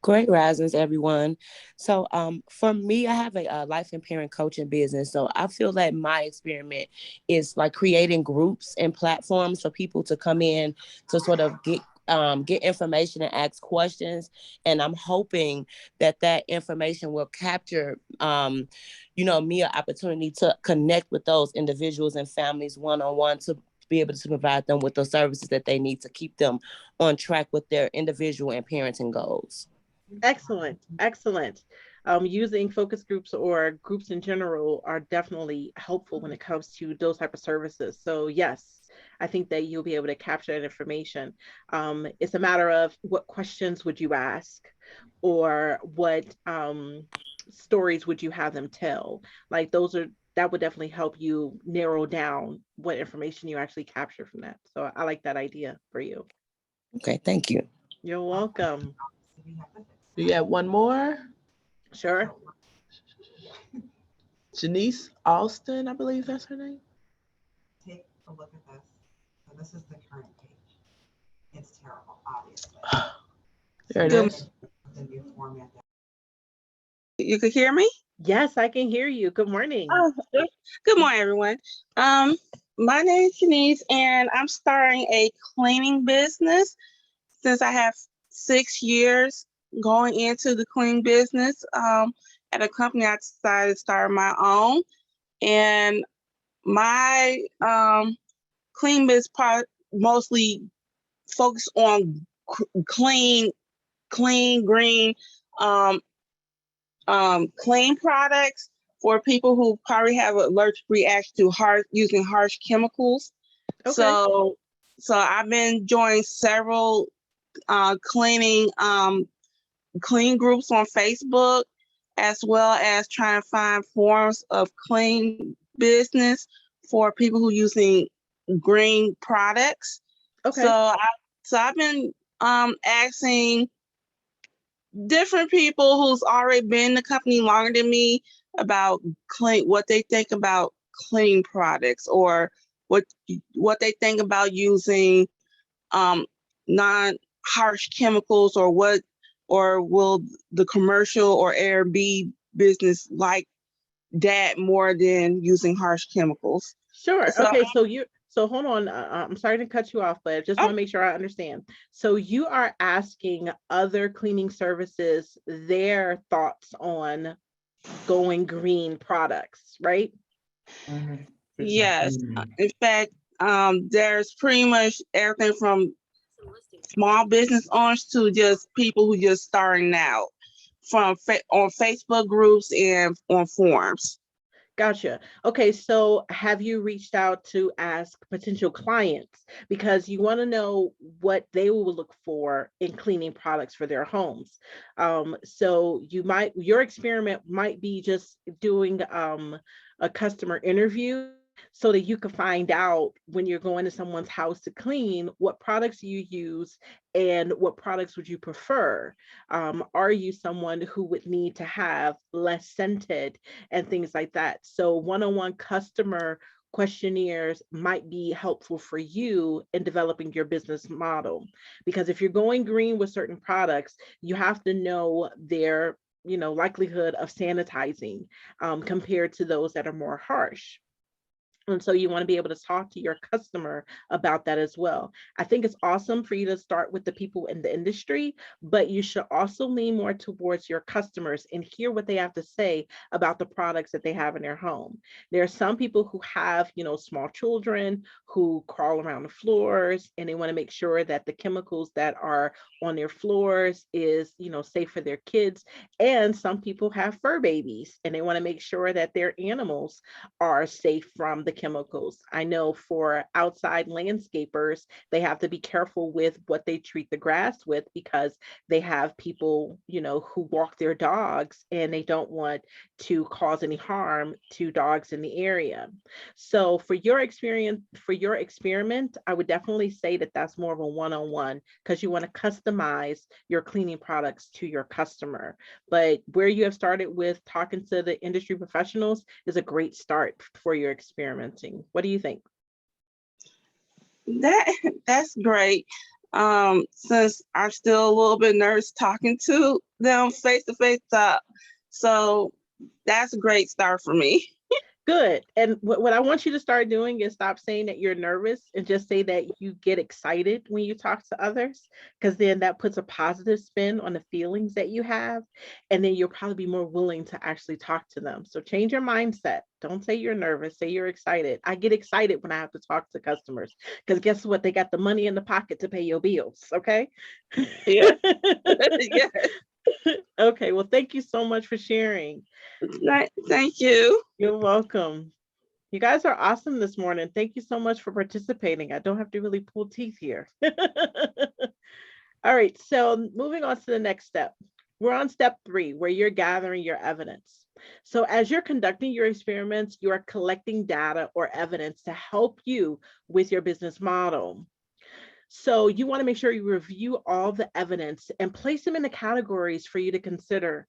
Great risings, everyone. So for me, I have a life and parent coaching business. So I feel that my experiment is like creating groups and platforms for people to come in to sort of get get information and ask questions. And I'm hoping that that information will capture, me an opportunity to connect with those individuals and families one-on-one to be able to provide them with those services that they need to keep them on track with their individual and parenting goals. Excellent, excellent. Using focus groups or groups in general are definitely helpful when it comes to those type of services. So yes, I think that you'll be able to capture that information. It's a matter of what questions would you ask, or what stories would you have them tell? Like that would definitely help you narrow down what information you actually capture from that. So I like that idea for you. Okay, thank you. You're welcome. You got one more? Sure. Janice Alston, I believe that's her name. Take a look at this. So this is the current page. It's terrible, obviously. There it is. The new format. You could hear me? Yes, I can hear you. Good morning. Oh, good morning, everyone. My name is Shanice, and I'm starting a cleaning business since I have 6 years going into the cleaning business. At a company, I decided to start my own, and my clean business part mostly focus on clean, green, clean products for people who probably have an allergic reaction to using harsh chemicals. Okay. So I've been joining several clean groups on Facebook, as well as trying to find forms of clean business for people who are using green products. Okay. So I've been asking different people who's already been in the company longer than me about what they think about clean products, or what they think about using non-harsh chemicals, or will the commercial or Airbnb business like that more than using harsh chemicals? Sure. Okay. So hold on. I'm sorry to cut you off, but I just want to make sure I understand. So you are asking other cleaning services their thoughts on going green products, right? Yes. In fact, there's pretty much everything from small business owners to just people who just starting out, from on Facebook groups and on forums. Gotcha. Okay, so have you reached out to ask potential clients, because you want to know what they will look for in cleaning products for their homes? So your experiment might be just doing a customer interview, so that you can find out, when you're going to someone's house to clean, what products you use and what products would you prefer. Are you someone who would need to have less scented and things like that? So one-on-one customer questionnaires might be helpful for you in developing your business model, because if you're going green with certain products, you have to know their likelihood of sanitizing compared to those that are more harsh. And so you want to be able to talk to your customer about that as well. I think it's awesome for you to start with the people in the industry, but you should also lean more towards your customers and hear what they have to say about the products that they have in their home. There are some people who have, small children who crawl around the floors, and they want to make sure that the chemicals that are on their floors is, safe for their kids. And some people have fur babies, and they want to make sure that their animals are safe from the chemicals. I know for outside landscapers, they have to be careful with what they treat the grass with, because they have people, who walk their dogs, and they don't want to cause any harm to dogs in the area. So for your experiment, I would definitely say that that's more of a one-on-one, because you want to customize your cleaning products to your customer. But where you have started with talking to the industry professionals is a great start for your experimenting. What do you think? That's great. Since I'm still a little bit nervous talking to them face to face, so that's a great start for me. Good. And what I want you to start doing is stop saying that you're nervous and just say that you get excited when you talk to others, because then that puts a positive spin on the feelings that you have. And then you'll probably be more willing to actually talk to them. So change your mindset. Don't say you're nervous, say you're excited. I get excited when I have to talk to customers because guess what? They got the money in the pocket to pay your bills. Okay. Yeah. Yeah. Okay. Well, thank you so much for sharing. Thank you. You're welcome. You guys are awesome this morning. Thank you so much for participating. I don't have to really pull teeth here. All right, so moving on to the next step. We're on step 3, where you're gathering your evidence. So as you're conducting your experiments, you are collecting data or evidence to help you with your business model. So you want to make sure you review all the evidence and place them in the categories for you to consider.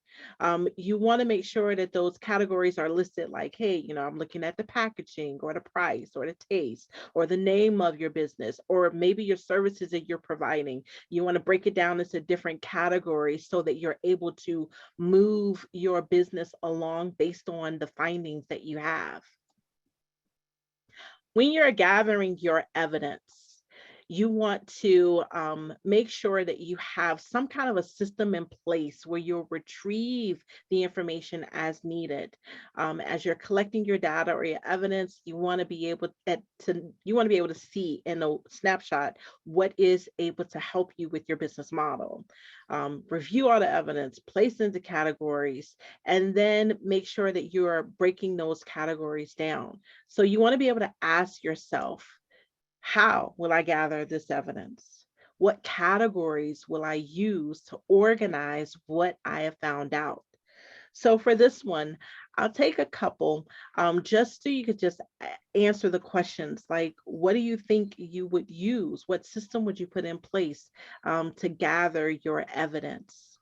You want to make sure that those categories are listed like, hey, I'm looking at the packaging or the price or the taste or the name of your business, or maybe your services that you're providing. You want to break it down into different categories so that you're able to move your business along based on the findings that you have. When you're gathering your evidence, you want to make sure that you have some kind of a system in place where you'll retrieve the information as needed. As you're collecting your data or your evidence, you want to be able to see in a snapshot what is able to help you with your business model. Review all the evidence, place into categories, and then make sure that you're breaking those categories down. So you want to be able to ask yourself, how will I gather this evidence? What categories will I use to organize what I have found out? So for this one, I'll take a couple just so you could just answer the questions like, what do you think you would use? What system would you put in place to gather your evidence?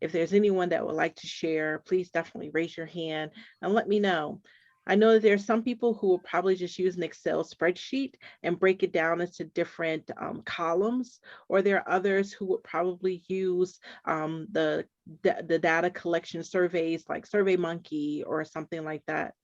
If there's anyone that would like to share, please definitely raise your hand and let me know. I know that there are some people who will probably just use an Excel spreadsheet and break it down into different columns, or there are others who would probably use the data collection surveys like SurveyMonkey or something like that,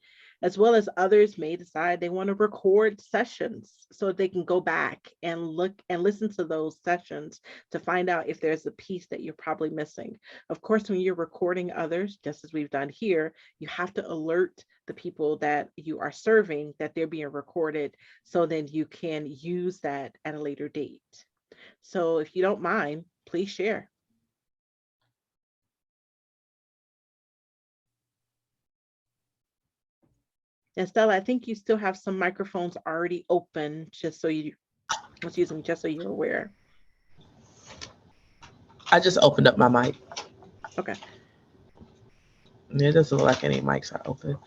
as well as others may decide they want to record sessions so they can go back and look and listen to those sessions to find out if there's a piece that you're probably missing. Of course, when you're recording others, just as we've done here, you have to alert the people that you are serving that they're being recorded so then you can use that at a later date. So if you don't mind, please share. And Stella, I think you still have some microphones already open, just so you're aware. I just opened up my mic. Okay. It doesn't look like any mics are open.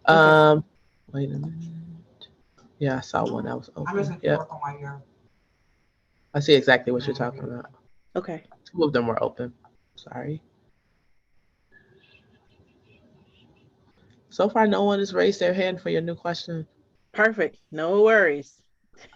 Okay. Wait a minute. Yeah, I saw one that was open. Yeah. I see exactly what you're talking about. Okay. 2 of them were open. Sorry. So far, no one has raised their hand for your new question. Perfect. No worries.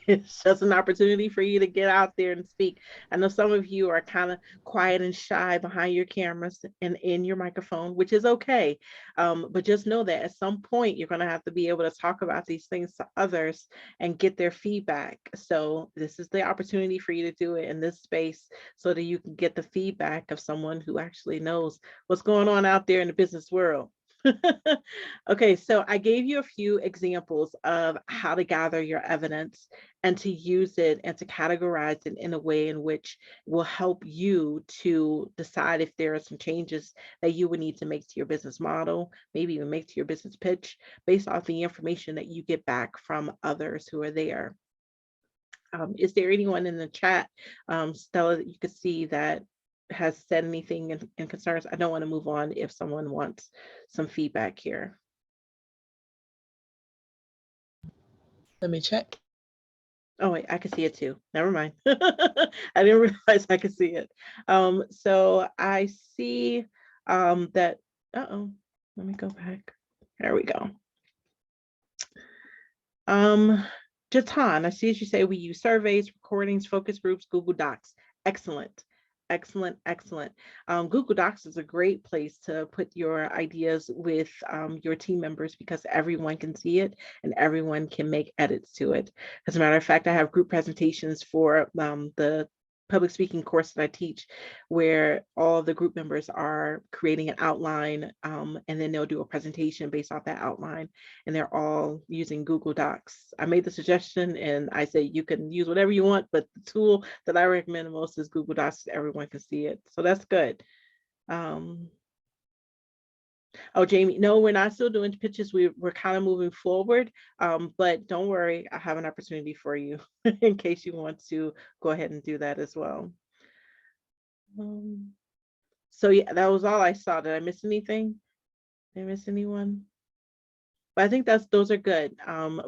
It's just an opportunity for you to get out there and speak. I know some of you are kind of quiet and shy behind your cameras and in your microphone, which is okay. But just know that at some point, you're going to have to be able to talk about these things to others and get their feedback. So this is the opportunity for you to do it in this space so that you can get the feedback of someone who actually knows what's going on out there in the business world. Okay, so I gave you a few examples of how to gather your evidence and to use it and to categorize it in a way in which will help you to decide if there are some changes that you would need to make to your business model, maybe even make to your business pitch based off the information that you get back from others who are there. Is there anyone in the chat, Stella, that you could see that has said anything in concerns? I don't want to move on if someone wants some feedback here. Let me check. Oh wait, I can see it too. Never mind. I didn't realize I could see it. So I see that, let me go back. There we go. Jatan, I see as you say we use surveys, recordings, focus groups, Google Docs. Excellent. Excellent, excellent. Google Docs is a great place to put your ideas with your team members because everyone can see it and everyone can make edits to it. As a matter of fact, I have group presentations for the public speaking course that I teach where all of the group members are creating an outline and then they'll do a presentation based off that outline and they're all using Google Docs. I made the suggestion and I say you can use whatever you want, but the tool that I recommend the most is Google Docs. Everyone can see it. So that's good. Oh, Jamie, no, we're not still doing pitches. We're kind of moving forward, but don't worry, I have an opportunity for you in case you want to go ahead and do that as well. So yeah, that was all I saw. Did I miss anything? Did I miss anyone? But I think those are good.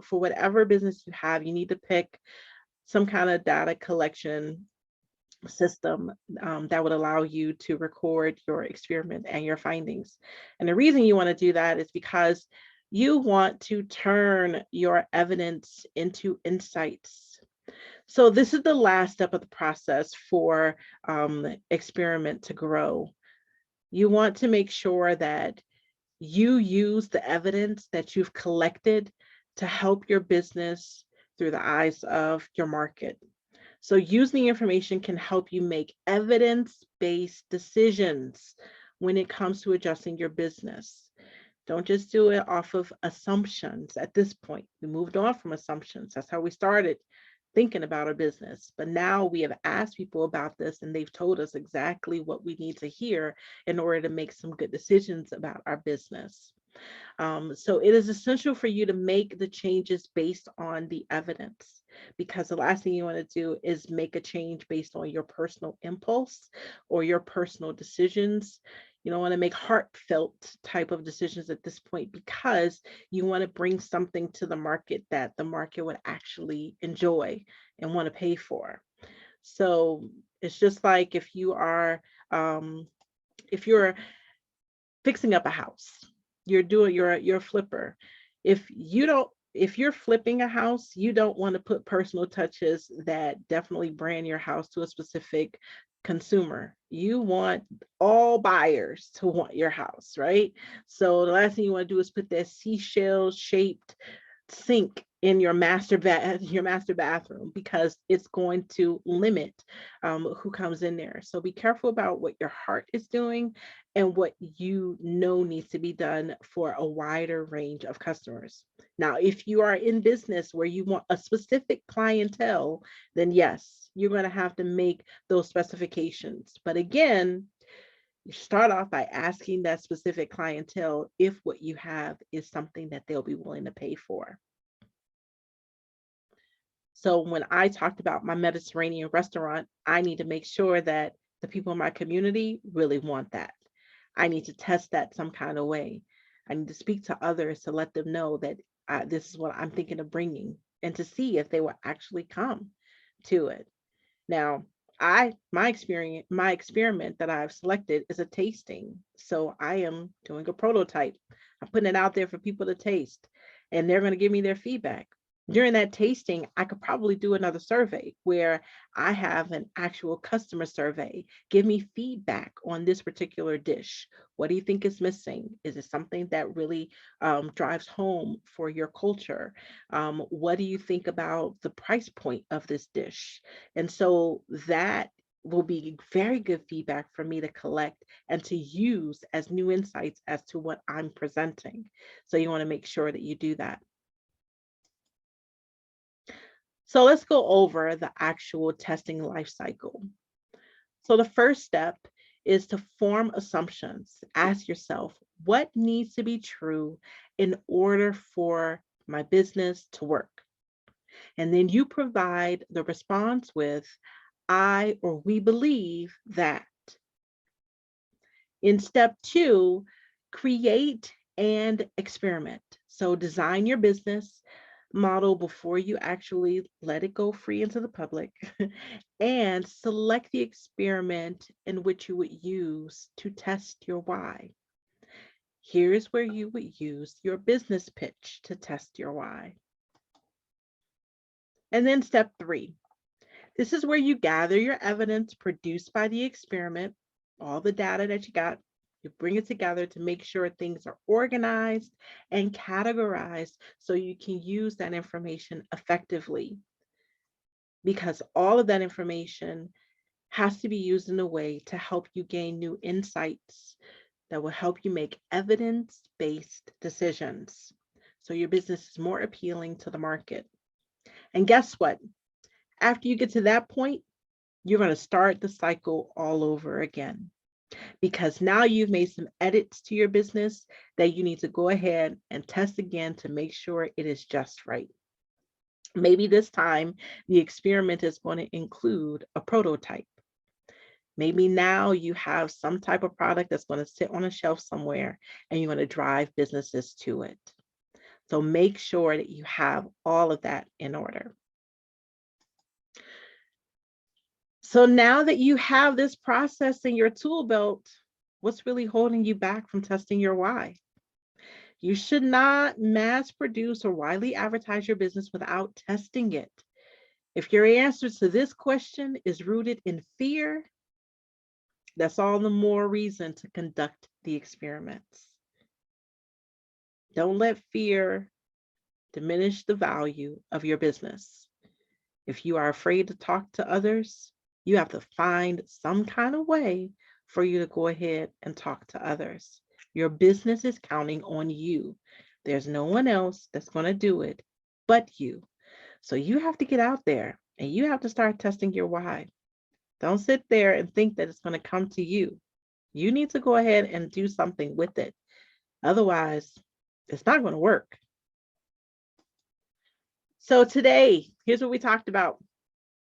For whatever business you have, you need to pick some kind of data collection system that would allow you to record your experiment and your findings. And the reason you want to do that is because you want to turn your evidence into insights. So this is the last step of the process for experiment to grow. You want to make sure that you use the evidence that you've collected to help your business through the eyes of your market. So using the information can help you make evidence-based decisions when it comes to adjusting your business. Don't just do it off of assumptions at this point. We moved on from assumptions. That's how we started thinking about our business. But now we have asked people about this and they've told us exactly what we need to hear in order to make some good decisions about our business. So it is essential for you to make the changes based on the evidence, because the last thing you want to do is make a change based on your personal impulse or your personal decisions. You don't want to make heartfelt type of decisions at this point because you want to bring something to the market that the market would actually enjoy and want to pay for. So it's just like if you're fixing up a house, you're a flipper. If you're flipping a house, you don't want to put personal touches that definitely brand your house to a specific consumer. You want all buyers to want your house, right? So the last thing you want to do is put that seashell shaped sink in your master bathroom because it's going to limit who comes in there. So be careful about what your heart is doing and what you know needs to be done for a wider range of customers. Now, if you are in business where you want a specific clientele, then yes, you're going to have to make those specifications. But again, you start off by asking that specific clientele if what you have is something that they'll be willing to pay for. So when I talked about my Mediterranean restaurant, I need to make sure that the people in my community really want that. I need to test that some kind of way. I need to speak to others to let them know that this is what I'm thinking of bringing and to see if they will actually come to it. Now, my experiment that I've selected is a tasting. So I am doing a prototype. I'm putting it out there for people to taste and they're going to give me their feedback. During that tasting, I could probably do another survey where I have an actual customer survey. Give me feedback on this particular dish. What do you think is missing? Is it something that really drives home for your culture? What do you think about the price point of this dish? And so that will be very good feedback for me to collect and to use as new insights as to what I'm presenting. So you want to make sure that you do that. So let's go over the actual testing life cycle. So the first step is to form assumptions. Ask yourself, what needs to be true in order for my business to work? And then you provide the response with, I or we believe that. In step 2, create and experiment. So design your business model before you actually let it go free into the public and select the experiment in which you would use to test your why. Here's where you would use your business pitch to test your why. And then step 3, This is where you gather your evidence produced by the experiment, all the data that you got. You bring it together to make sure things are organized and categorized so you can use that information effectively. Because all of that information has to be used in a way to help you gain new insights that will help you make evidence-based decisions so your business is more appealing to the market. And guess what? After you get to that point, you're going to start the cycle all over again, because now you've made some edits to your business that you need to go ahead and test again to make sure it is just right. Maybe this time the experiment is going to include a prototype. Maybe now you have some type of product that's going to sit on a shelf somewhere and you're going to drive businesses to it. So make sure that you have all of that in order. So now that you have this process in your tool belt, what's really holding you back from testing your why? You should not mass produce or widely advertise your business without testing it. If your answer to this question is rooted in fear, that's all the more reason to conduct the experiments. Don't let fear diminish the value of your business. If you are afraid to talk to others, you have to find some kind of way for you to go ahead and talk to others. Your business is counting on you. There's no one else that's going to do it but you. So you have to get out there and you have to start testing your why. Don't sit there and think that it's going to come to you. You need to go ahead and do something with it. Otherwise, it's not going to work. So today, here's what we talked about.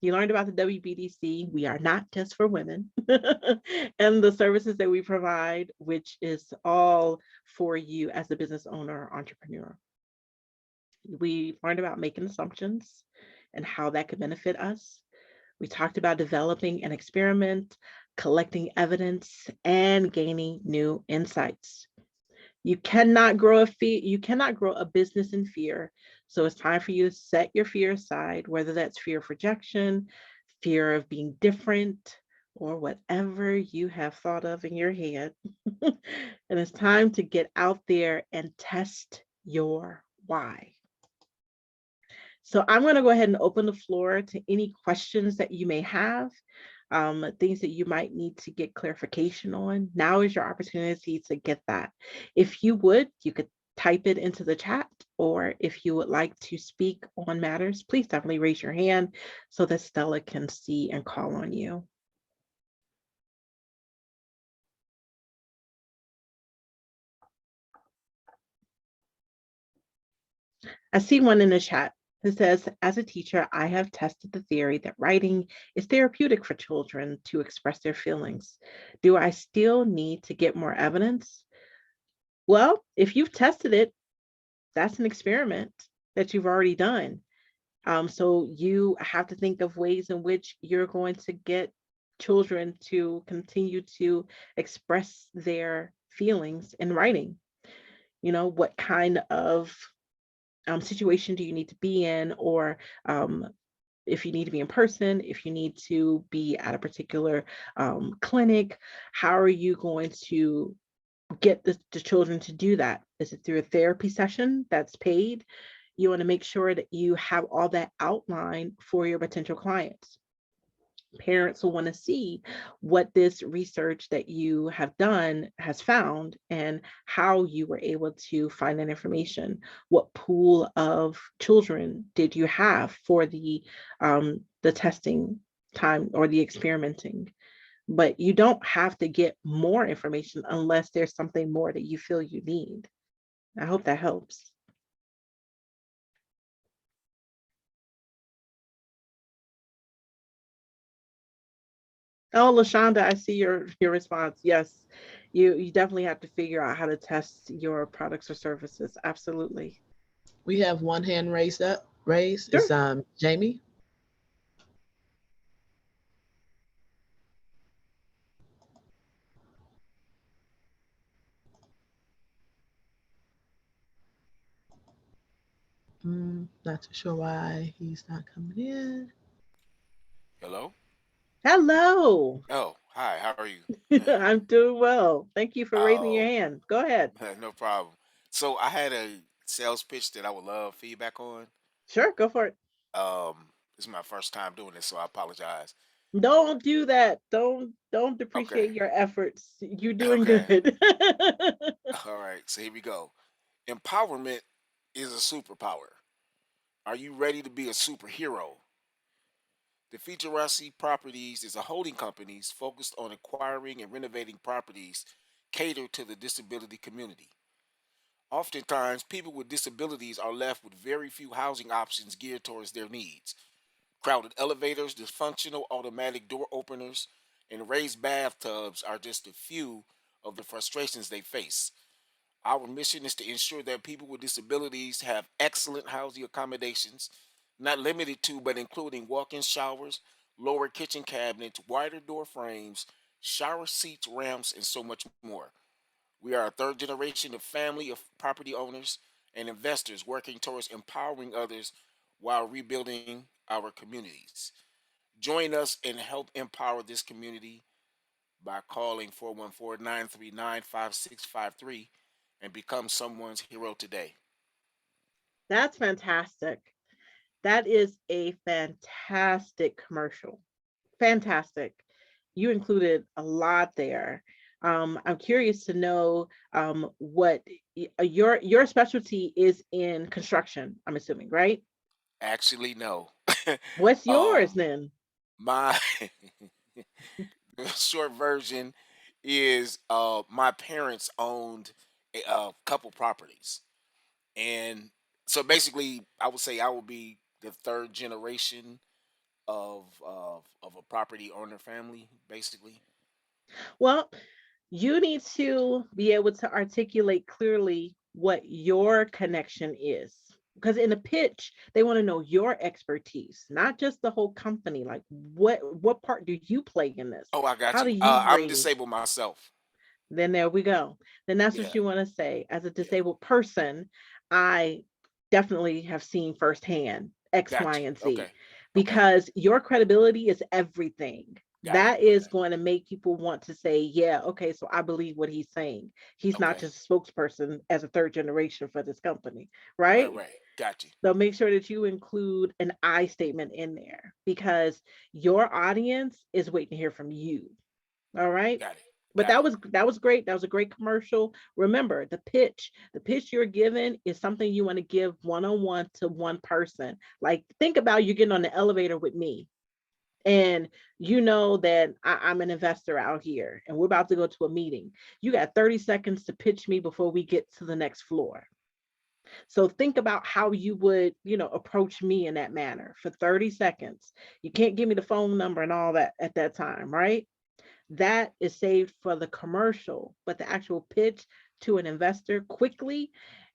You learned about the WBDC. We are not just for women and the services that we provide, which is all for you as a business owner or entrepreneur. We learned about making assumptions and how that could benefit us. We talked about developing an experiment, collecting evidence, and gaining new insights. You cannot grow a business in fear. So it's time for you to set your fear aside, whether that's fear of rejection, fear of being different, or whatever you have thought of in your head. And it's time to get out there and test your why. So I'm going to go ahead and open the floor to any questions that you may have, things that you might need to get clarification on. Now is your opportunity to get that. If you would, you could type it into the chat, or if you would like to speak on matters, please definitely raise your hand so that Stella can see and call on you. I see one in the chat. It says, as a teacher, I have tested the theory that writing is therapeutic for children to express their feelings. Do I still need to get more evidence? Well, if you've tested it, that's an experiment that you've already done. So you have to think of ways in which you're going to get children to continue to express their feelings in writing. You know, what kind of situation do you need to be in, or if you need to be in person, if you need to be at a particular clinic, how are you going to get the children to do that? Is it through a therapy session that's paid? You want to make sure that you have all that outlined for your potential clients. Parents will want to see what this research that you have done has found and how you were able to find that information. What pool of children did you have for the testing time or the experimenting? But you don't have to get more information unless there's something more that you feel you need. I hope that helps. Oh, LaShonda, I see your response. Yes, you definitely have to figure out how to test your products or services. Absolutely. We have one hand raised. Sure. It's Jamie. Not too sure why he's not coming in. Hello? Hello. Oh, hi, how are you? I'm doing well. Thank you for raising your Oh, hand. Go ahead. no problem. So I had a sales pitch that I would love feedback on. Sure, go for it. This is my first time doing this, so I apologize. Don't do that. Don't Okay, depreciate your efforts. You're doing okay. good. All right, so here we go. Empowerment is a superpower. Are you ready to be a superhero? The Futurasi Properties is a holding company focused on acquiring and renovating properties catered to the disability community. Oftentimes, people with disabilities are left with very few housing options geared towards their needs. Crowded elevators, dysfunctional automatic door openers, and raised bathtubs are just a few of the frustrations they face. Our mission is to ensure that people with disabilities have excellent housing accommodations, not limited to, but including walk in showers, lower kitchen cabinets, wider door frames, shower seats, ramps, and so much more. We are a third generation of family of property owners and investors working towards empowering others while rebuilding our communities. Join us and help empower this community by calling 414-939-5653 and become someone's hero today. That's fantastic. That is a fantastic commercial. Fantastic. You included a lot there. I'm curious to know what your specialty is in construction, I'm assuming, right? Actually, no. What's yours um, then? my the short version is my parents owned a couple properties. And so basically, I would say I would be the third generation of a property owner family, basically. Well, you need to be able to articulate clearly what your connection is. Because in the pitch, they want to know your expertise, not just the whole company. Like what part do you play in this? Oh, I got How do you. you I'm bring disabled myself. then there we go. Then that's what Yeah, you want to say. As a yeah. disabled person, I definitely have seen firsthand X, Y, Got you. and Okay, Z okay. because your credibility is everything. Got it. That is Okay, going to make people want to say, yeah, okay, so I believe what he's saying. He's not okay. just a spokesperson as a third generation for this company, Right, right? right. Got you. So make sure that you include an I statement in there because your audience is waiting to hear from you. All right. Got it. But Got it. that was great. That was a great commercial. Remember, the pitch you're given is something you want to give one-on-one to one person. Like think about you getting on the elevator with me and you know that I'm an investor out here and we're about to go to a meeting. You got 30 seconds to pitch me before we get to the next floor. So think about how you would, approach me in that manner for 30 seconds. You can't give me the phone number and all that at that time, right? That is saved for the commercial, but the actual pitch to an investor quickly,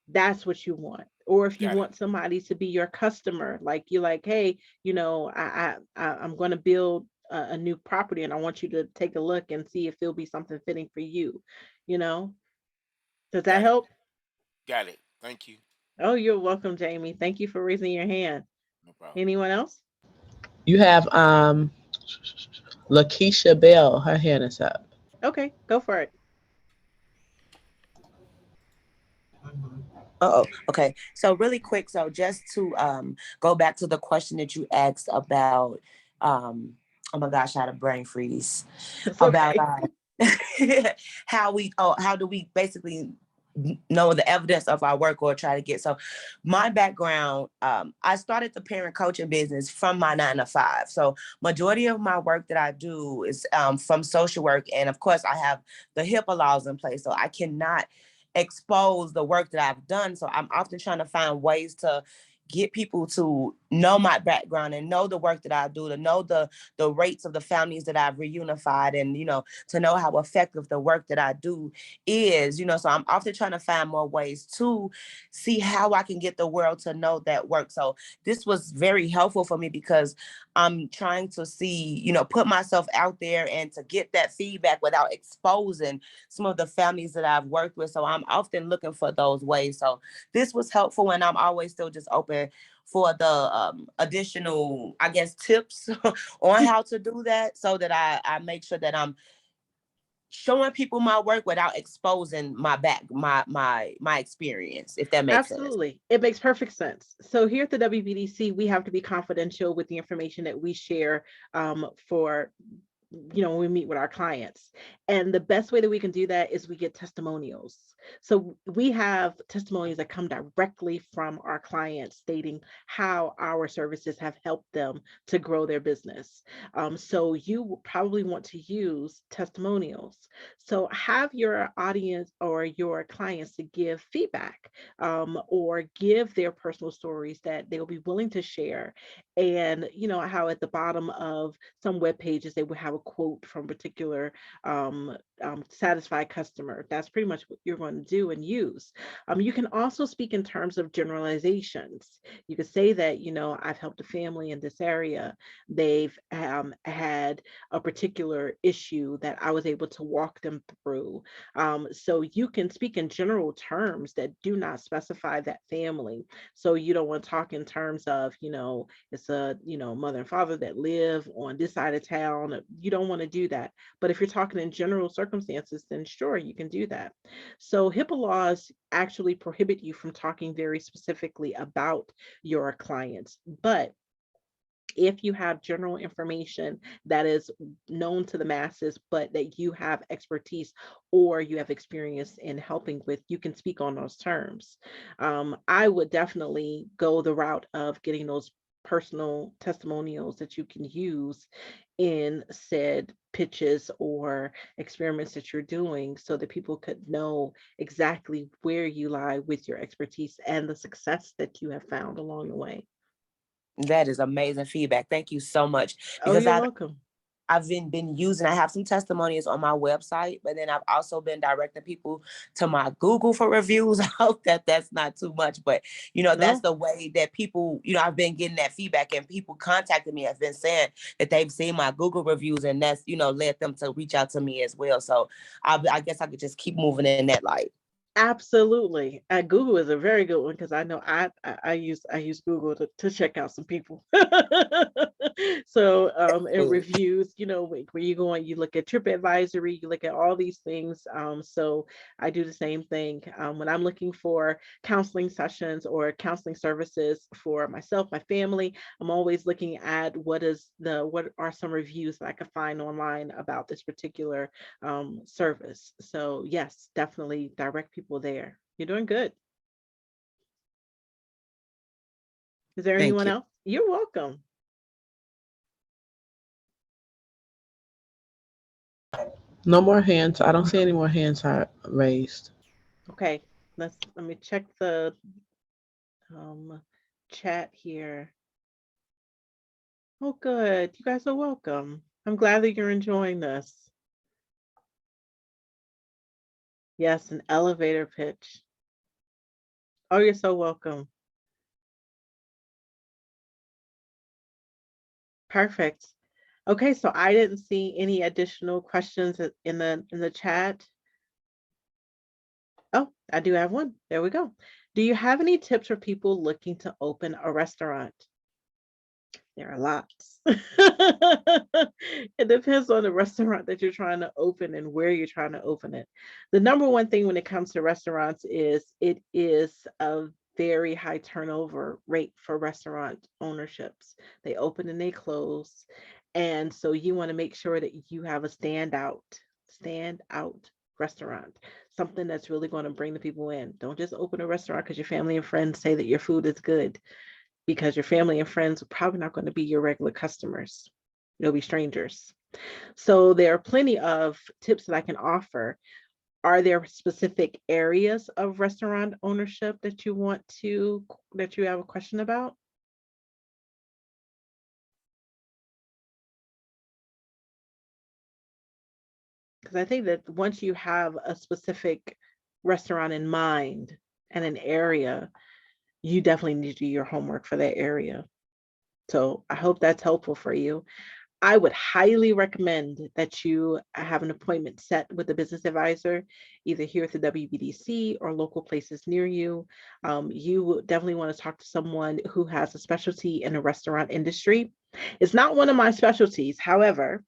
that's what you want. Or if you Got it. want somebody to be your customer, like you're like, hey, I'm going to build a new property and I want you to take a look and see if it'll be something fitting for you. You know, does that Got it. help? Got it. Thank you. Oh, you're welcome, Jamie. Thank you for raising your hand. No problem. Anyone else? You have Lakeisha Bell. Her hand is up. Okay, go for it. Oh, okay. So really quick, so just to go back to the question that you asked about, oh my gosh, I had a brain freeze It's about okay. how do we basically know the evidence of our work or try to get. So my background, I started the parent coaching business from my 9 to 5. So majority of my work that I do is from social work. And of course I have the HIPAA laws in place. So I cannot expose the work that I've done. So I'm often trying to find ways to get people to know my background and know the work that I do, to know the rates of the families that I've reunified, and to know how effective the work that I do is. So I'm often trying to find more ways to see how I can get the world to know that work. So this was very helpful for me because I'm trying to see, put myself out there and to get that feedback without exposing some of the families that I've worked with. So I'm often looking for those ways. So this was helpful, and I'm always still just open for the additional, I guess, tips on how to do that, so that I make sure that I'm showing people my work without exposing my experience, if that makes sense. Absolutely. It makes perfect sense. So here at the WBDC, we have to be confidential with the information that we share for when we meet with our clients. And the best way that we can do that is we get testimonials. So we have testimonials that come directly from our clients stating how our services have helped them to grow their business. So you probably want to use testimonials. So have your audience or your clients to give feedback or give their personal stories that they'll be willing to share. And how at the bottom of some web pages they will have a quote from a particular satisfied customer. That's pretty much what you're going to do and use. You can also speak in terms of generalizations. You could say that, I've helped a family in this area. They've had a particular issue that I was able to walk them through. So you can speak in general terms that do not specify that family. So you don't want to talk in terms of, it's a, mother and father that live on this side of town. You don't want to do that. But if you're talking in general circumstances, then sure, you can do that. So HIPAA laws actually prohibit you from talking very specifically about your clients. But if you have general information that is known to the masses, but that you have expertise or you have experience in helping with, you can speak on those terms. I would definitely go the route of getting those personal testimonials that you can use in said pitches or experiments that you're doing, so that people could know exactly where you lie with your expertise and the success that you have found along the way. That is amazing feedback. Thank you so much. Oh, Because you're welcome. I've been using, I have some testimonials on my website, but then I've also been directing people to my Google for reviews. I hope that that's not too much, but that's the way that people, I've been getting that feedback, and people contacting me have been saying that they've seen my Google reviews, and that's, led them to reach out to me as well. So I guess I could just keep moving in that light. Absolutely. Google is a very good one, because I know I use Google to check out some people. So and reviews, where you go and you look at TripAdvisory, you look at all these things. So I do the same thing when I'm looking for counseling sessions or counseling services for myself, my family. I'm always looking at what are some reviews that I can find online about this particular service. So yes, definitely direct people there. You're doing good. Is there anyone else? You're welcome. No more hands. I don't see any more hands raised. Okay, let me check the chat here. Oh, good. You guys are welcome. I'm glad that you're enjoying this. Yes, an elevator pitch. Oh, you're so welcome. Perfect. Okay, so I didn't see any additional questions in the chat. Oh, I do have one. There we go. Do you have any tips for people looking to open a restaurant? There are lots. It depends on the restaurant that you're trying to open and where you're trying to open it. The number one thing when it comes to restaurants is it is a very high turnover rate for restaurant ownerships. They open and they close. And so you want to make sure that you have a standout restaurant, something that's really going to bring the people in. Don't just open a restaurant because your family and friends say that your food is good, because your family and friends are probably not going to be your regular customers. They'll be strangers. So there are plenty of tips that I can offer. Are there specific areas of restaurant ownership that you have a question about? Because I think that once you have a specific restaurant in mind and an area, you definitely need to do your homework for that area. So I hope that's helpful for you. I would highly recommend that you have an appointment set with a business advisor, either here at the WBDC or local places near you. You will definitely want to talk to someone who has a specialty in the restaurant industry. It's not one of my specialties. However,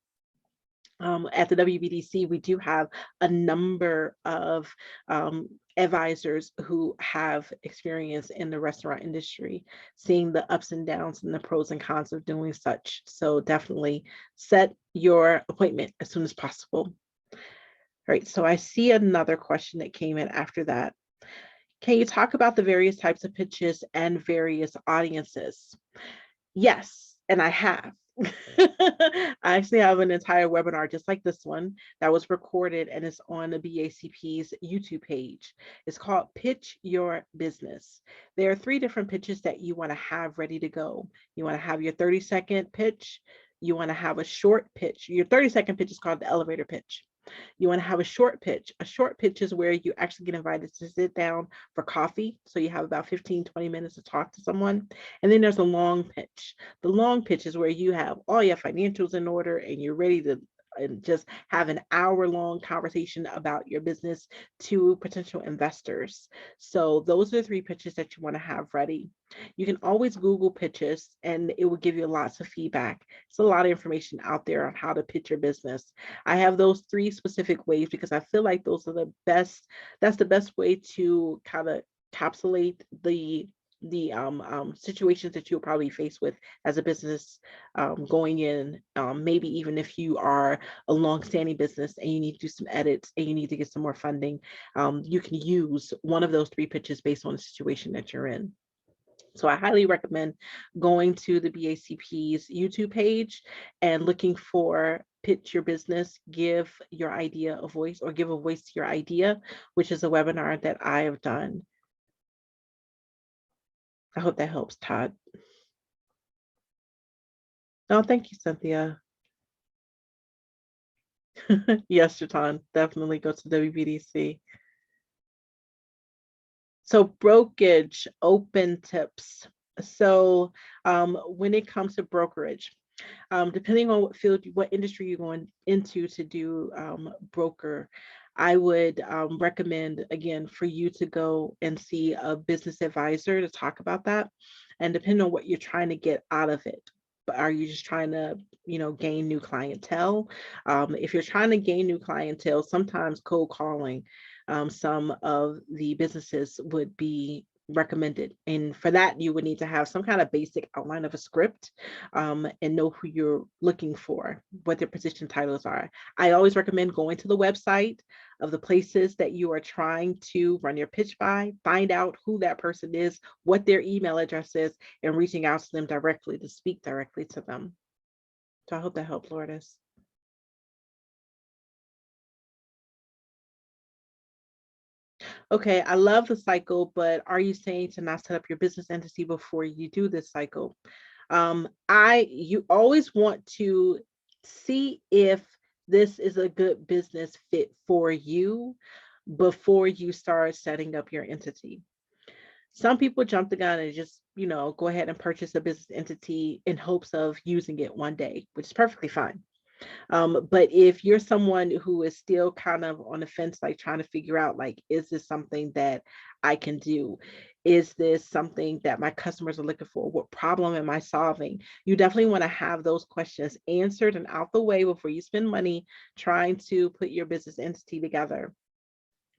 at the WBDC, we do have a number of advisors who have experience in the restaurant industry, seeing the ups and downs and the pros and cons of doing such. So definitely set your appointment as soon as possible. All right, so I see another question that came in after that. Can you talk about the various types of pitches and various audiences? Yes, and I have. I actually have an entire webinar just like this one that was recorded and it's on the BACP's YouTube page. It's called Pitch Your Business. There are 3 different pitches that you want to have ready to go. You want to have your 30-second pitch. You want to have a short pitch. Your 30-second pitch is called the elevator pitch. You want to have a short pitch. A short pitch is where you actually get invited to sit down for coffee. So you have about 15, 20 minutes to talk to someone. And then there's a long pitch. The long pitch is where you have all your financials in order and you're ready to just have an hour-long conversation about your business to potential investors. So those are the 3 pitches that you want to have ready. You can always Google pitches and it will give you lots of feedback. It's a lot of information out there on how to pitch your business. I have those 3 specific ways because I feel like those are the best. That's the best way to kind of encapsulate the situations that you'll probably face with as a business going in, maybe even if you are a long-standing business and you need to do some edits and you need to get some more funding, you can use one of those 3 pitches based on the situation that you're in. So I highly recommend going to the BACP's YouTube page and looking for Pitch Your Business, Give Your Idea a Voice, or Give a Voice to Your Idea, which is a webinar that I have done. I hope that helps, Todd. Oh, thank you, Cynthia. Yes, Jatan, definitely go to WBDC. So brokerage, open tips. So when it comes to brokerage, depending on what field, what industry you're going into to do broker, I would recommend, again, for you to go and see a business advisor to talk about that. And depending on what you're trying to get out of it. But are you just trying to, gain new clientele? If you're trying to gain new clientele, sometimes cold calling some of the businesses would be recommended. And for that, you would need to have some kind of basic outline of a script and know who you're looking for, what their position titles are. I always recommend going to the website of the places that you are trying to run your pitch by, find out who that person is, what their email address is, and reaching out to them directly to speak directly to them. So I hope that helped, Lourdes. Okay, I love the cycle, but are you saying to not set up your business entity before you do this cycle? You always want to see if this is a good business fit for you before you start setting up your entity. Some people jump the gun and just, go ahead and purchase a business entity in hopes of using it one day, which is perfectly fine. But if you're someone who is still kind of on the fence, like trying to figure out, like, is this something that I can do? Is this something that my customers are looking for? What problem am I solving? You definitely want to have those questions answered and out the way before you spend money trying to put your business entity together.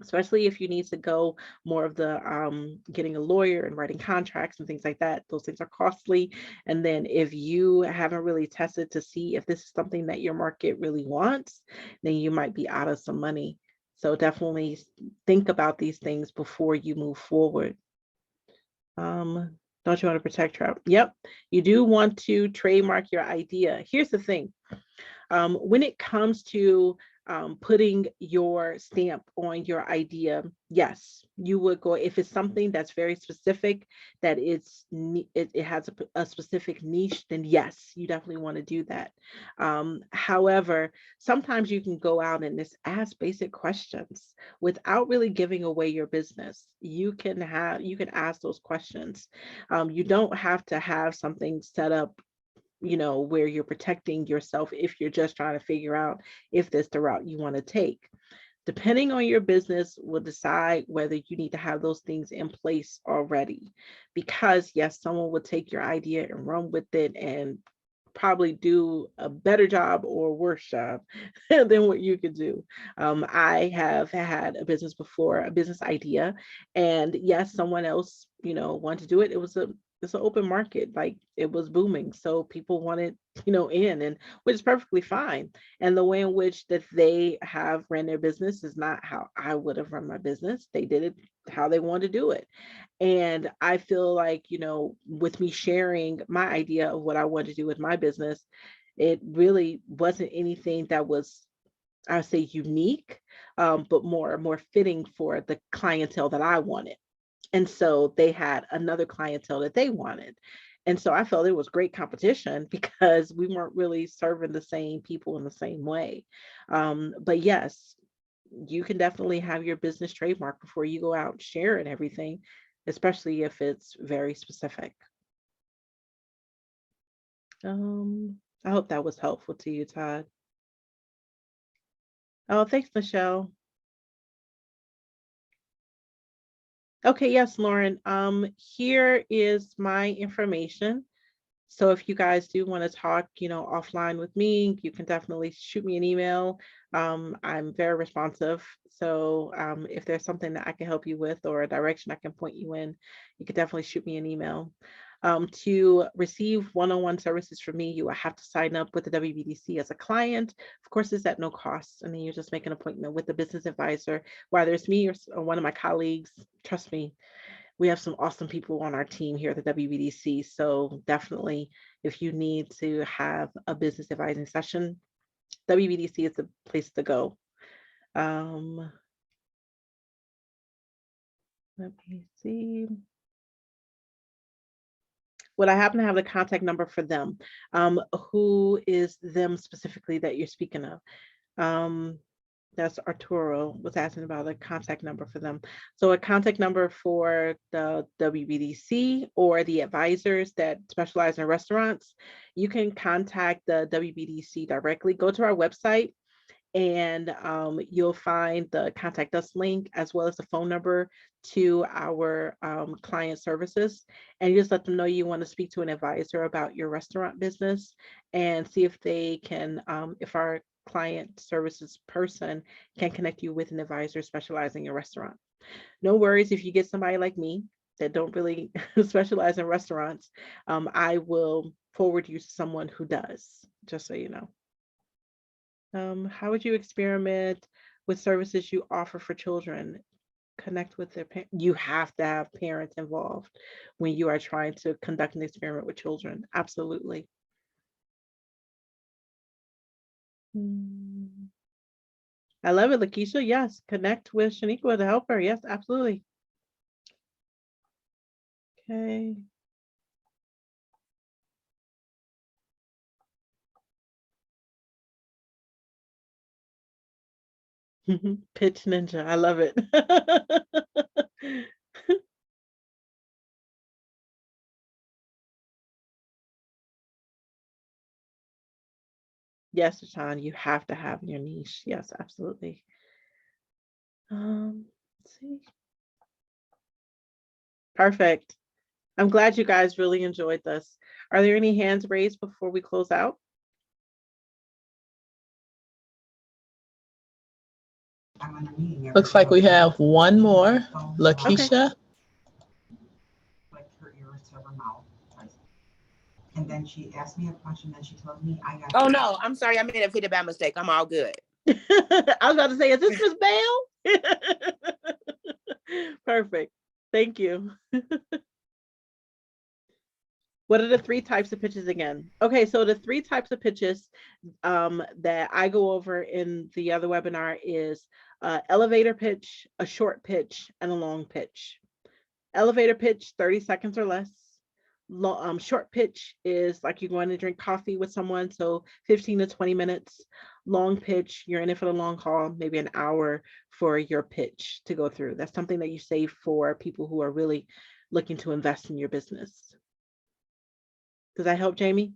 Especially if you need to go more of the getting a lawyer and writing contracts and things like that. Those things are costly. And then if you haven't really tested to see if this is something that your market really wants, then you might be out of some money. So definitely think about these things before you move forward. Don't you want to protect Trout? Yep, you do want to trademark your idea. Here's the thing. When it comes to putting your stamp on your idea, yes, you would go, if it's something that's very specific, that it has a specific niche, then yes, you definitely want to do that. However, sometimes you can go out and just ask basic questions without really giving away your business. You can ask those questions. You don't have to have something set up where you're protecting yourself if you're just trying to figure out if this the route you want to take. Depending on your business will decide whether you need to have those things in place already. Because yes, someone will take your idea and run with it and probably do a better job or worse job than what you could do. I have had a business before, a business idea, and yes, someone else, wanted to do it. It's an open market, like it was booming, so people wanted, in, and which is perfectly fine. And the way in which that they have ran their business is not how I would have run my business. They did it how they wanted to do it. And I feel like, with me sharing my idea of what I wanted to do with my business, it really wasn't anything that was, I would say, unique, but more fitting for the clientele that I wanted. And so they had another clientele that they wanted. And so I felt it was great competition because we weren't really serving the same people in the same way. But yes, you can definitely have your business trademark before you go out and share it and everything, especially if it's very specific. I hope that was helpful to you, Todd. Oh, thanks, Michelle. Okay, yes, Lauren. Here is my information. So if you guys do want to talk, offline with me, you can definitely shoot me an email. I'm very responsive. So if there's something that I can help you with or a direction I can point you in, you can definitely shoot me an email. To receive one-on-one services from me, you will have to sign up with the WBDC as a client. Of course, it's at no cost. And then you just make an appointment with the business advisor, whether it's me or one of my colleagues. Trust me, we have some awesome people on our team here at the WBDC. So definitely, if you need to have a business advising session, WBDC is the place to go. Let me see. Would I happen to have the contact number for them? Who is them specifically that you're speaking of? That's Arturo was asking about a contact number for them. So a contact number for the WBDC or the advisors that specialize in restaurants, you can contact the WBDC directly. Go to our website and you'll find the contact us link as well as the phone number to our client services. And you just let them know you want to speak to an advisor about your restaurant business and see if they can, if our client services person can connect you with an advisor specializing in your restaurant. No worries if you get somebody like me that don't really specialize in restaurants. I will forward you to someone who does, just so you know. How would you experiment with services you offer for children? Connect with their parents. You have to have parents involved when you are trying to conduct an experiment with children. Absolutely. I love it, Lakeisha. Yes, connect with Shaniqua to help her. Yes, absolutely. Okay. Pitch Ninja. I love it. Yes, Sean, you have to have your niche. Yes, absolutely. Let's see. Perfect. I'm glad you guys really enjoyed this. Are there any hands raised before we close out? Looks like we have one more. Lakeisha. Like her ears to her mouth. And then she asked me a question, and she told me I got. Oh no, I'm sorry. I made a video by mistake. I'm all good. I was about to say, is this Miss Bell? Perfect. Thank you. What are the 3 types of pitches again? Okay, so the 3 types of pitches that I go over in the other webinar is elevator pitch, a short pitch, and a long pitch. Elevator pitch, 30 seconds or less. Short pitch is like you're going to drink coffee with someone, so 15 to 20 minutes. Long pitch, you're in it for the long haul, maybe an hour for your pitch to go through. That's something that you save for people who are really looking to invest in your business. Does that help, Jamie?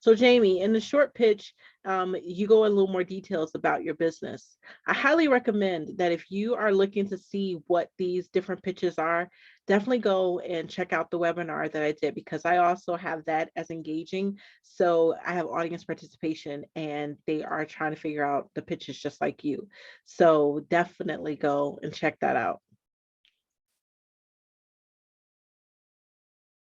So Jamie, in the short pitch, you go in a little more details about your business. I highly recommend that if you are looking to see what these different pitches are, definitely go and check out the webinar that I did, because I also have that as engaging. So I have audience participation and they are trying to figure out the pitches just like you. So definitely go and check that out.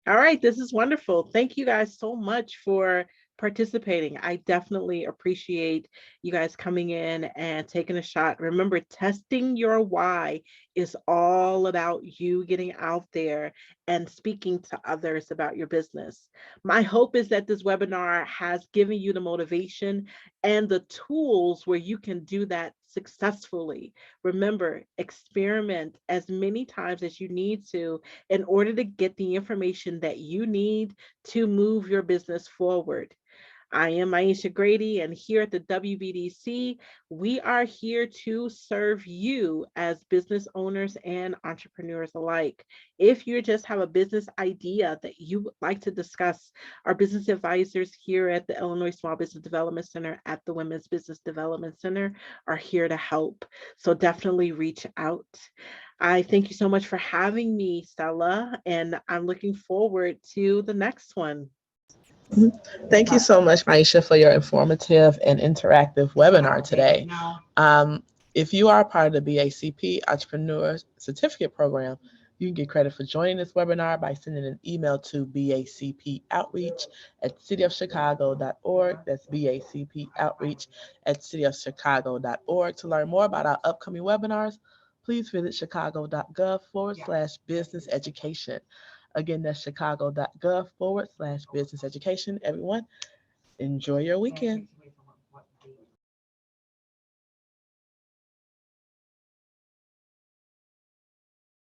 All right, this is wonderful. Thank you guys so much for participating. I definitely appreciate you guys coming in and taking a shot. Remember, testing your why is all about you getting out there and speaking to others about your business. My hope is that this webinar has given you the motivation and the tools where you can do that successfully. Remember, experiment as many times as you need to in order to get the information that you need to move your business forward. I am Myeisha Grady, and here at the WBDC, we are here to serve you as business owners and entrepreneurs alike. If you just have a business idea that you would like to discuss, our business advisors here at the Illinois Small Business Development Center at the Women's Business Development Center are here to help. So definitely reach out. I thank you so much for having me, Stella, and I'm looking forward to the next one. Thank you so much, Myeisha, for your informative and interactive webinar today. If you are part of the BACP Entrepreneur Certificate Program, you can get credit for joining this webinar by sending an email to bacpoutreach@cityofchicago.org. That's bacpoutreach@cityofchicago.org. To learn more about our upcoming webinars, please visit chicago.gov/business education. Again, that's chicago.gov/business education. Everyone, enjoy your weekend.